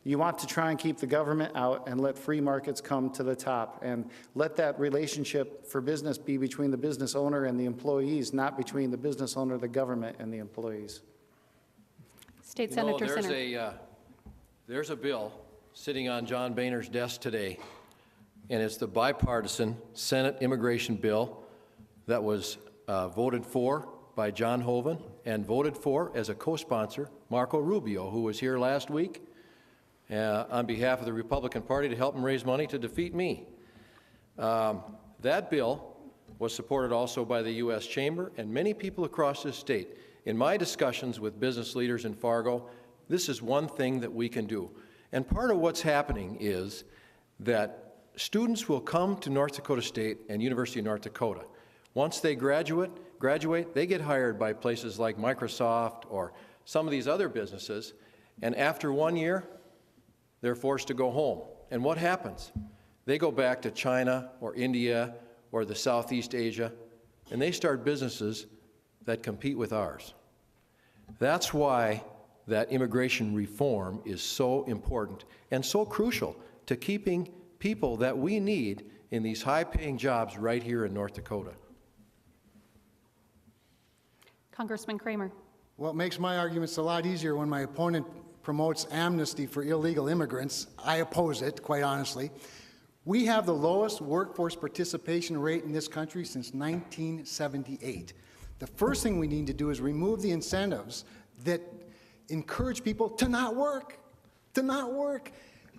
S2: you want to try and keep the government out and let free markets come to the top, and let that relationship for business be between the business owner and the employees, not between the business owner, the government, and the employees.
S1: State Senator
S3: You know,
S1: Sinner.
S3: there's a bill sitting on John Boehner's desk today, and it's the bipartisan Senate immigration bill that was voted for by John Hoeven and voted for as a co-sponsor Marco Rubio, who was here last week on behalf of the Republican Party to help him raise money to defeat me. That bill was supported also by the U.S. Chamber and many people across this state. In my discussions with business leaders in Fargo, this is one thing that we can do. And part of what's happening is that students will come to North Dakota State and University of North Dakota. Once they graduate, they get hired by places like Microsoft or some of these other businesses, and after 1 year, they're forced to go home. And what happens? They go back to China or India or the Southeast Asia, and they start businesses that compete with ours. That's why that immigration reform is so important and so crucial to keeping people that we need in these high-paying jobs right here in North Dakota.
S1: Congressman Kramer.
S4: Well, it makes my arguments a lot easier when my opponent promotes amnesty for illegal immigrants. I oppose it, quite honestly. We have the lowest workforce participation rate in this country since 1978. The first thing we need to do is remove the incentives that encourage people to not work,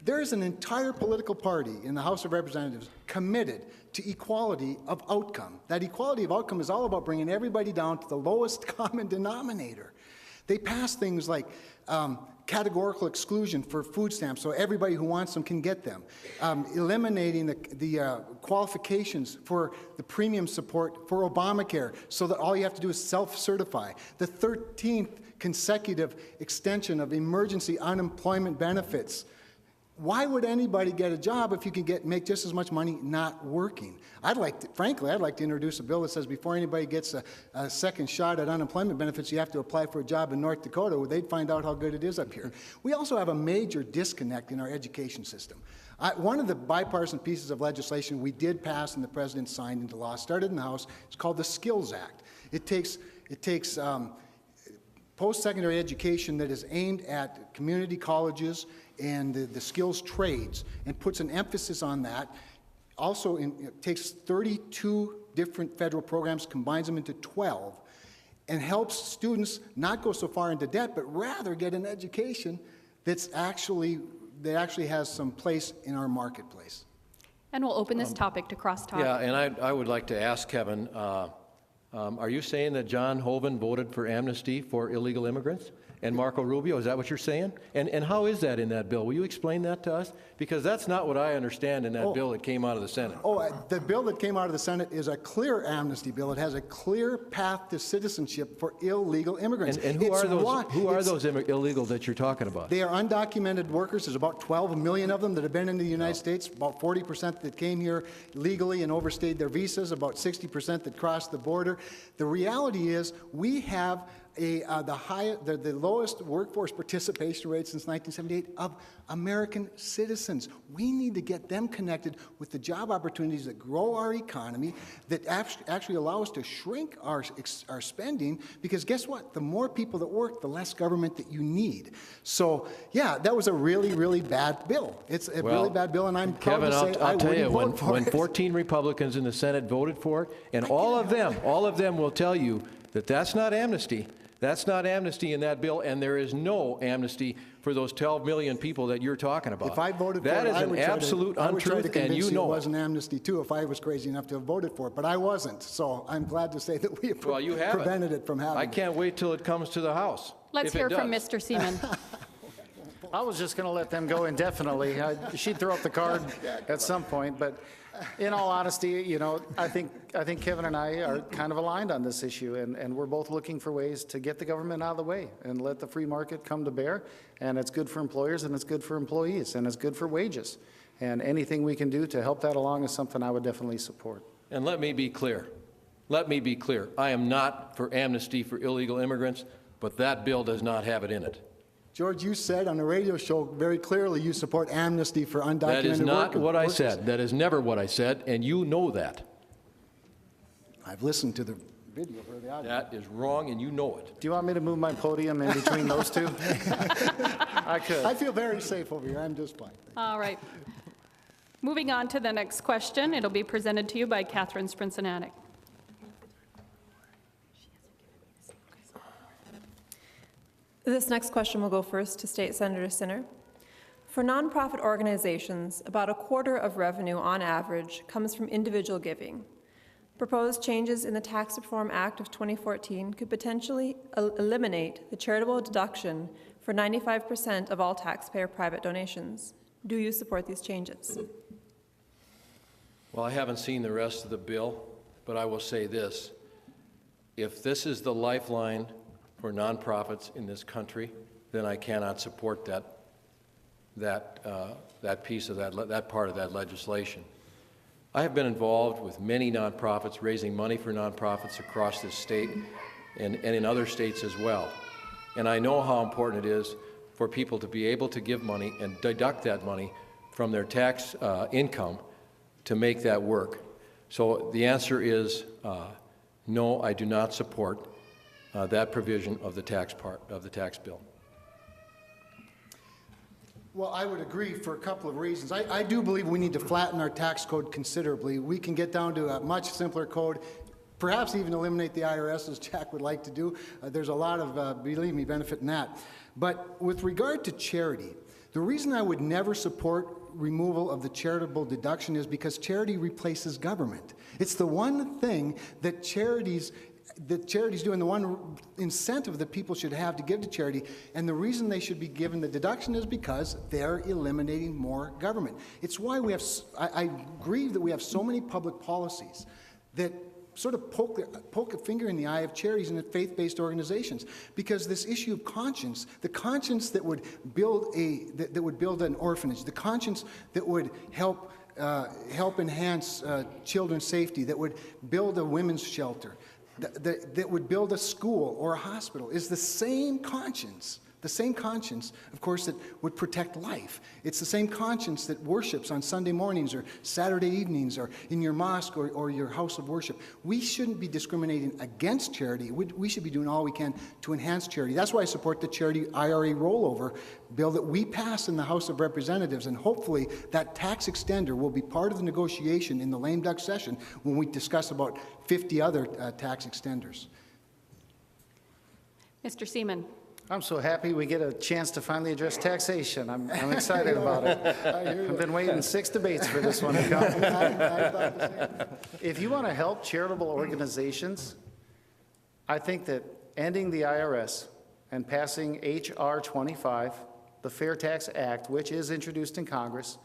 S4: There is an entire political party in the House of Representatives committed to equality of outcome. That equality of outcome is all about bringing everybody down to the lowest common denominator. They pass things like categorical exclusion for food stamps so everybody who wants them can get them, eliminating the qualifications for the premium support for Obamacare so that all you have to do is self-certify, the 13th consecutive extension of emergency unemployment benefits. Why would anybody get a job if you can make just as much money not working? Frankly, I'd like to introduce a bill that says before anybody gets a second shot at unemployment benefits, you have to apply for a job in North Dakota where they'd find out how good it is up here. We also have a major disconnect in our education system. One of the bipartisan pieces of legislation we did pass and the President signed into law started in the House. It's called the Skills Act. It takes post-secondary education that is aimed at community colleges and the skills trades and puts an emphasis on that. Also, it takes 32 different federal programs, combines them into 12, and helps students not go so far into debt, but rather get an education that actually has some place in our marketplace.
S1: And we'll open this topic to crosstalk.
S3: Yeah, and I would like to ask Kevin, are you saying that John Hoeven voted for amnesty for illegal immigrants? And Marco Rubio, is that what you're saying? And how is that in that bill? Will you explain that to us? Because that's not what I understand in that bill that came out of the Senate.
S4: The bill that came out of the Senate is a clear amnesty bill. It has a clear path to citizenship for illegal immigrants.
S3: And who are those illegals that you're talking about?
S4: They are undocumented workers. There's about 12 million of them that have been in the United States, about 40% that came here legally and overstayed their visas, about 60% that crossed the border. The reality is we have the lowest workforce participation rate since 1978 of American citizens. We need to get them connected with the job opportunities that grow our economy, that actually allow us to shrink our spending, because guess what? The more people that work, the less government that you need. So, yeah, that was a really, really bad bill. It's a really bad bill, and I'm proud
S3: Kevin,
S4: to say
S3: I'll tell you,
S4: vote for
S3: when
S4: it.
S3: 14 Republicans in the Senate voted for it, and all of them will tell you that that's not amnesty. That's not amnesty in that bill, and there is no amnesty for those 12 million people that you're talking about.
S4: If I voted for
S3: that
S4: it,
S3: is an absolute untruth, and you
S4: it
S3: know
S4: was an amnesty too if I was crazy enough to have voted for it, but I wasn't. So I'm glad to say that we have prevented it from happening.
S3: I can't wait till it comes to the House.
S1: Let's hear from Mr. Seaman.
S2: I was just going to let them go indefinitely. She'd throw up the card at some point, but in all honesty, you know, I think Kevin and I are kind of aligned on this issue, and we're both looking for ways to get the government out of the way and let the free market come to bear. And it's good for employers, and it's good for employees, and it's good for wages. And anything we can do to help that along is something I would definitely support.
S3: And let me be clear. Let me be clear. I am not for amnesty for illegal immigrants, but that bill does not have it in it.
S4: George, you said on a radio show very clearly you support amnesty for undocumented workers.
S3: That is not what I said. That is never what I said, and you know that.
S4: I've listened to the video or the audio.
S3: That is wrong, and you know it.
S2: Do you want me to move my podium in between those two? I could.
S4: I feel very safe over here. I'm just fine.
S1: All right. Moving on to the next question. It'll be presented to you by Catherine Sprinsanatic.
S5: This next question will go first to State Senator Sinner. For nonprofit organizations, about a quarter of revenue on average comes from individual giving. Proposed changes in the Tax Reform Act of 2014 could potentially eliminate the charitable deduction for 95% of all taxpayer private donations. Do you support these changes?
S3: Well, I haven't seen the rest of the bill, but I will say this. If this is the lifeline for nonprofits in this country, then I cannot support that piece of that part of that legislation. I have been involved with many nonprofits, raising money for nonprofits across this state and in other states as well. And I know how important it is for people to be able to give money and deduct that money from their tax income to make that work. So the answer is no, I do not support that provision of the tax part of the tax bill.
S4: Well, I would agree for a couple of reasons. I do believe we need to flatten our tax code considerably. We can get down to a much simpler code, perhaps even eliminate the IRS, as Jack would like to do. There's a lot of, believe me, benefit in that. But with regard to charity, the reason I would never support removal of the charitable deduction is because charity replaces government. It's the one thing that charities do, and the one incentive that people should have to give to charity, and the reason they should be given the deduction is because they're eliminating more government. It's why we have, I agree that we have so many public policies that sort of poke a finger in the eye of charities and faith-based organizations, because this issue of conscience, the conscience that would build an orphanage, the conscience that would help enhance children's safety, that would build a women's shelter, that would build a school or a hospital, is the same conscience, of course, that would protect life. It's the same conscience that worships on Sunday mornings or Saturday evenings or in your mosque or your house of worship. We shouldn't be discriminating against charity. We should be doing all we can to enhance charity. That's why I support the charity IRA rollover bill that we passed in the House of Representatives, and hopefully that tax extender will be part of the negotiation in the lame duck session when we discuss about 50 other tax extenders.
S1: Mr. Seaman.
S2: I'm so happy we get a chance to finally address taxation. I'm excited about it. I've been waiting 6 debates for this one to come.
S4: I thought the same.
S2: If you want to help charitable organizations, I think that ending the IRS and passing H.R. 25, the Fair Tax Act, which is introduced in Congress,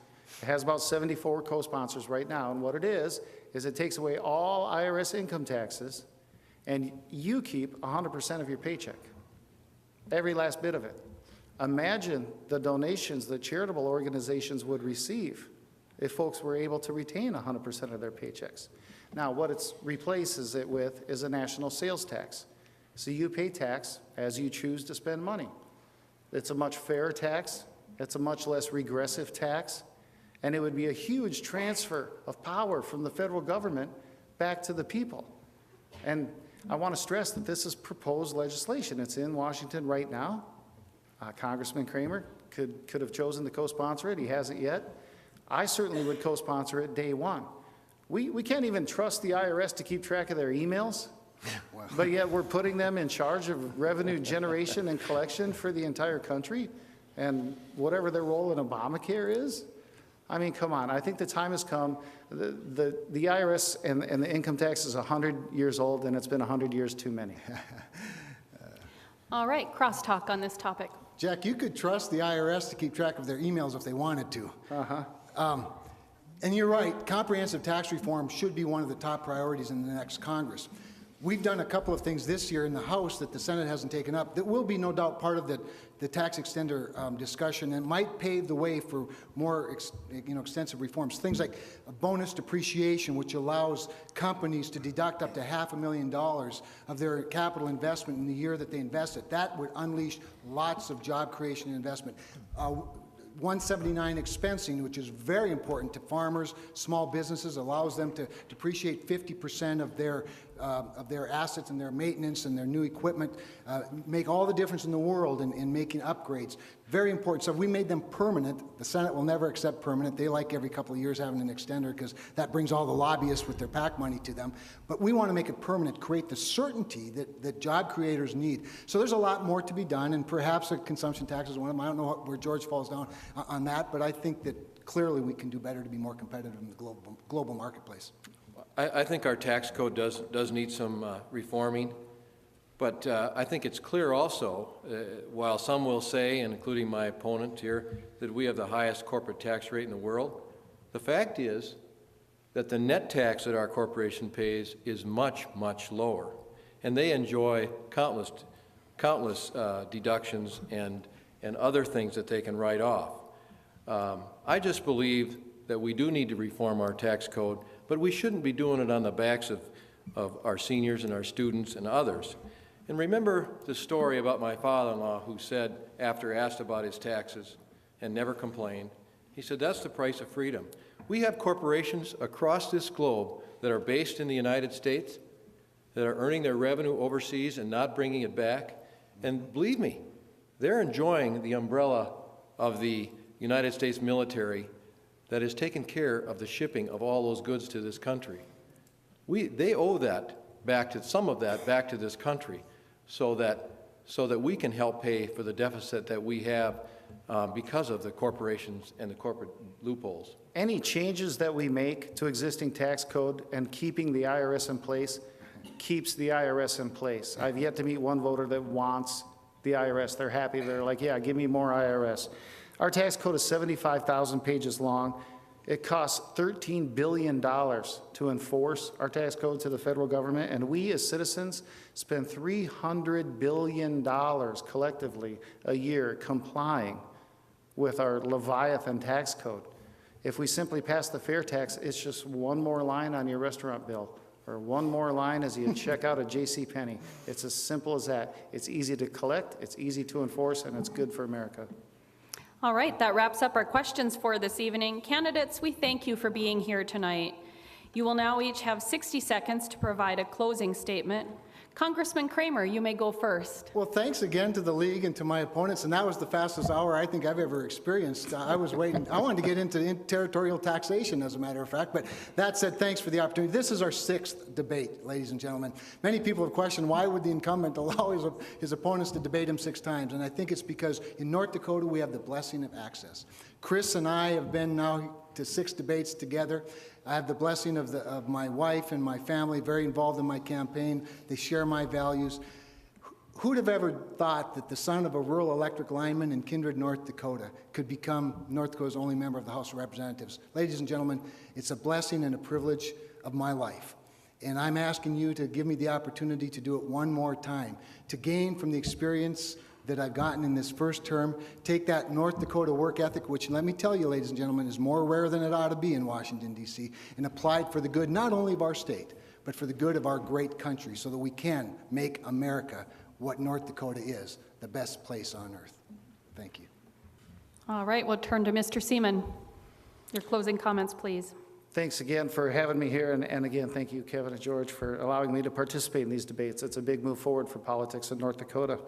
S2: it has about 74 co-sponsors right now, and what it is it takes away all IRS income taxes, and you keep 100% of your paycheck, every last bit of it. Imagine the donations that charitable organizations would receive if folks were able to retain 100% of their paychecks. Now, what it replaces it with is a national sales tax. So you pay tax as you choose to spend money. It's a much fairer tax. It's a much less regressive tax. And it would be a huge transfer of power from the federal government back to the people. And I want to stress that this is proposed legislation. It's in Washington right now. Congressman Kramer could have chosen to co-sponsor it. He hasn't yet. I certainly would co-sponsor it day one. We can't even trust the IRS to keep track of their emails, but yet we're putting them in charge of revenue generation and collection for the entire country, and whatever their role in Obamacare is. I mean, come on. I think the time has come. The IRS and the income tax is 100 years old, and it's been 100 years too many.
S1: All right, crosstalk on this topic.
S4: Jack, you could trust the IRS to keep track of their emails if they wanted to. And you're right, comprehensive tax reform should be one of the top priorities in the next Congress. We've done a couple of things this year in the House that the Senate hasn't taken up that will be no doubt part of the tax extender discussion and might pave the way for more extensive reforms. Things like a bonus depreciation, which allows companies to deduct up to $500,000 of their capital investment in the year that they invest it. That would unleash lots of job creation and investment. 179 expensing, which is very important to farmers, small businesses, allows them to depreciate 50% of their assets and their maintenance and their new equipment, make all the difference in the world in making upgrades. Very important. So if we made them permanent, the Senate will never accept permanent. They like every couple of years having an extender because that brings all the lobbyists with their PAC money to them. But we want to make it permanent, create the certainty that job creators need. So there's a lot more to be done, and perhaps a consumption tax is one of them. I don't know where George falls down on that, but I think that clearly we can do better to be more competitive in the global marketplace.
S3: I think our tax code does need some reforming, but I think it's clear also, while some will say, and including my opponent here, that we have the highest corporate tax rate in the world, the fact is that the net tax that our corporation pays is much, much lower, and they enjoy countless deductions and other things that they can write off. I just believe that we do need to reform our tax code, but we shouldn't be doing it on the backs of our seniors and our students and others. And remember the story about my father-in-law who said, after asked about his taxes and never complained, he said, that's the price of freedom. We have corporations across this globe that are based in the United States, that are earning their revenue overseas and not bringing it back. And believe me, they're enjoying the umbrella of the United States military that has taken care of the shipping of all those goods to this country. They owe that back to, some of that back to this country so that we can help pay for the deficit that we have because of the corporations and the corporate loopholes.
S2: Any changes that we make to existing tax code and keeping the IRS in place keeps the IRS in place. I've yet to meet one voter that wants the IRS. They're happy. They're like, yeah, give me more IRS. Our tax code is 75,000 pages long. It costs $13 billion to enforce our tax code to the federal government, and we as citizens spend $300 billion collectively a year complying with our Leviathan tax code. If we simply pass the fair tax, it's just one more line on your restaurant bill, or one more line as you check out at JCPenney. It's as simple as that. It's easy to collect, it's easy to enforce, and it's good for America.
S1: All right, that wraps up our questions for this evening. Candidates, we thank you for being here tonight. You will now each have 60 seconds to provide a closing statement. Congressman Kramer, you may go first.
S4: Well, thanks again to the league and to my opponents, and that was the fastest hour I think I've ever experienced. I was waiting. I wanted to get into territorial taxation, as a matter of fact, but that said, thanks for the opportunity. This is our 6th debate, ladies and gentlemen. Many people have questioned why would the incumbent allow his opponents to debate him 6 times, and I think it's because in North Dakota we have the blessing of access. Chris and I have been now to 6 debates together. I have the blessing of my wife and my family, very involved in my campaign. They share my values. Who'd have ever thought that the son of a rural electric lineman in Kindred, North Dakota, could become North Dakota's only member of the House of Representatives? Ladies and gentlemen, it's a blessing and a privilege of my life. And I'm asking you to give me the opportunity to do it one more time, to gain from the experience that I've gotten in this first term, take that North Dakota work ethic, which, let me tell you, ladies and gentlemen, is more rare than it ought to be in Washington, D.C., and apply it for the good not only of our state, but for the good of our great country, so that we can make America what North Dakota is, the best place on earth. Thank you.
S1: All right, we'll turn to Mr. Seaman. Your closing comments, please.
S2: Thanks again for having me here, and again, thank you, Kevin and George, for allowing me to participate in these debates. It's a big move forward for politics in North Dakota.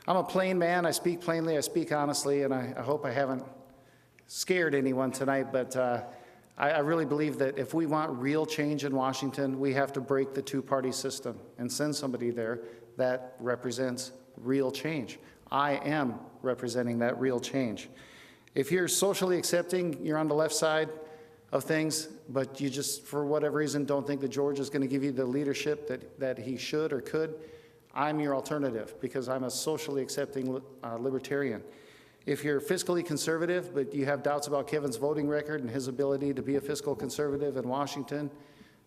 S2: I'm a plain man. I speak plainly. I speak honestly, and I hope I haven't scared anyone tonight, but I really believe that if we want real change in Washington, we have to break the two-party system and send somebody there that represents real change. I am representing that real change. If you're socially accepting, you're on the left side of things, but you just, for whatever reason, don't think that George is going to give you the leadership that he should or could, I'm your alternative, because I'm a socially accepting libertarian. If you're fiscally conservative, but you have doubts about Kevin's voting record and his ability to be a fiscal conservative in Washington,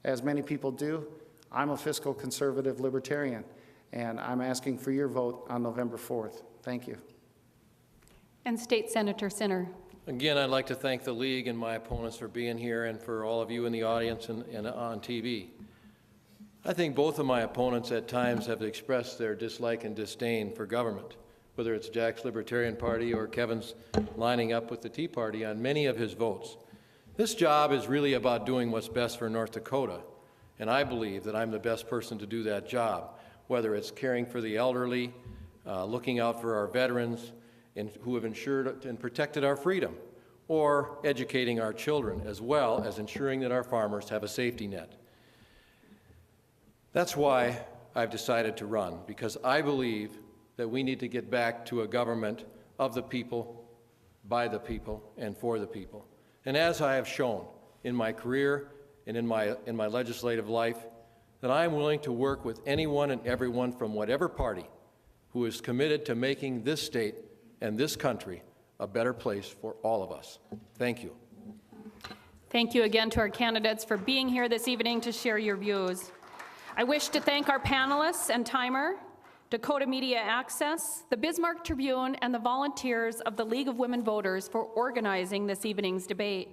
S2: as many people do, I'm a fiscal conservative libertarian, and I'm asking for your vote on November 4th. Thank you.
S1: And State Senator Sinner.
S3: Again, I'd like to thank the League and my opponents for being here, and for all of you in the audience and on TV. I think both of my opponents at times have expressed their dislike and disdain for government, whether it's Jack's Libertarian Party or Kevin's lining up with the Tea Party on many of his votes. This job is really about doing what's best for North Dakota, and I believe that I'm the best person to do that job, whether it's caring for the elderly, looking out for our veterans who have ensured and protected our freedom, or educating our children, as well as ensuring that our farmers have a safety net. That's why I've decided to run, because I believe that we need to get back to a government of the people, by the people, and for the people. And as I have shown in my career and in my legislative life, that I am willing to work with anyone and everyone from whatever party who is committed to making this state and this country a better place for all of us. Thank you.
S1: Thank you again to our candidates for being here this evening to share your views. I wish to thank our panelists and timer, Dakota Media Access, the Bismarck Tribune, and the volunteers of the League of Women Voters for organizing this evening's debate.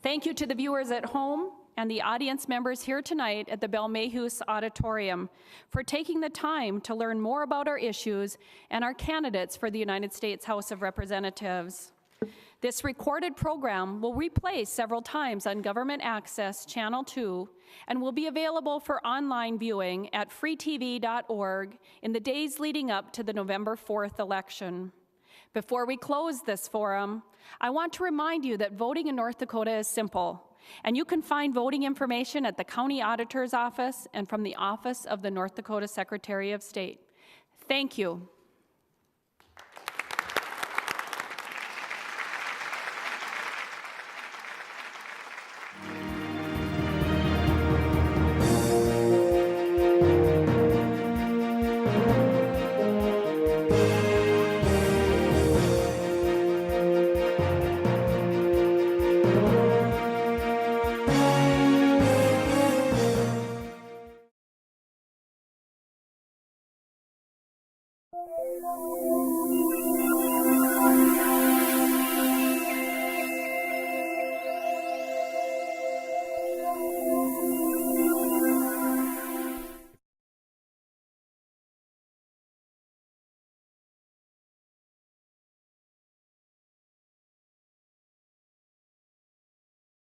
S1: Thank you to the viewers at home and the audience members here tonight at the Bell-Mayhews Auditorium for taking the time to learn more about our issues and our candidates for the United States House of Representatives. This recorded program will replay several times on Government Access Channel 2 and will be available for online viewing at freetv.org in the days leading up to the November 4th election. Before we close this forum, I want to remind you that voting in North Dakota is simple, and you can find voting information at the County Auditor's Office and from the Office of the North Dakota Secretary of State. Thank you.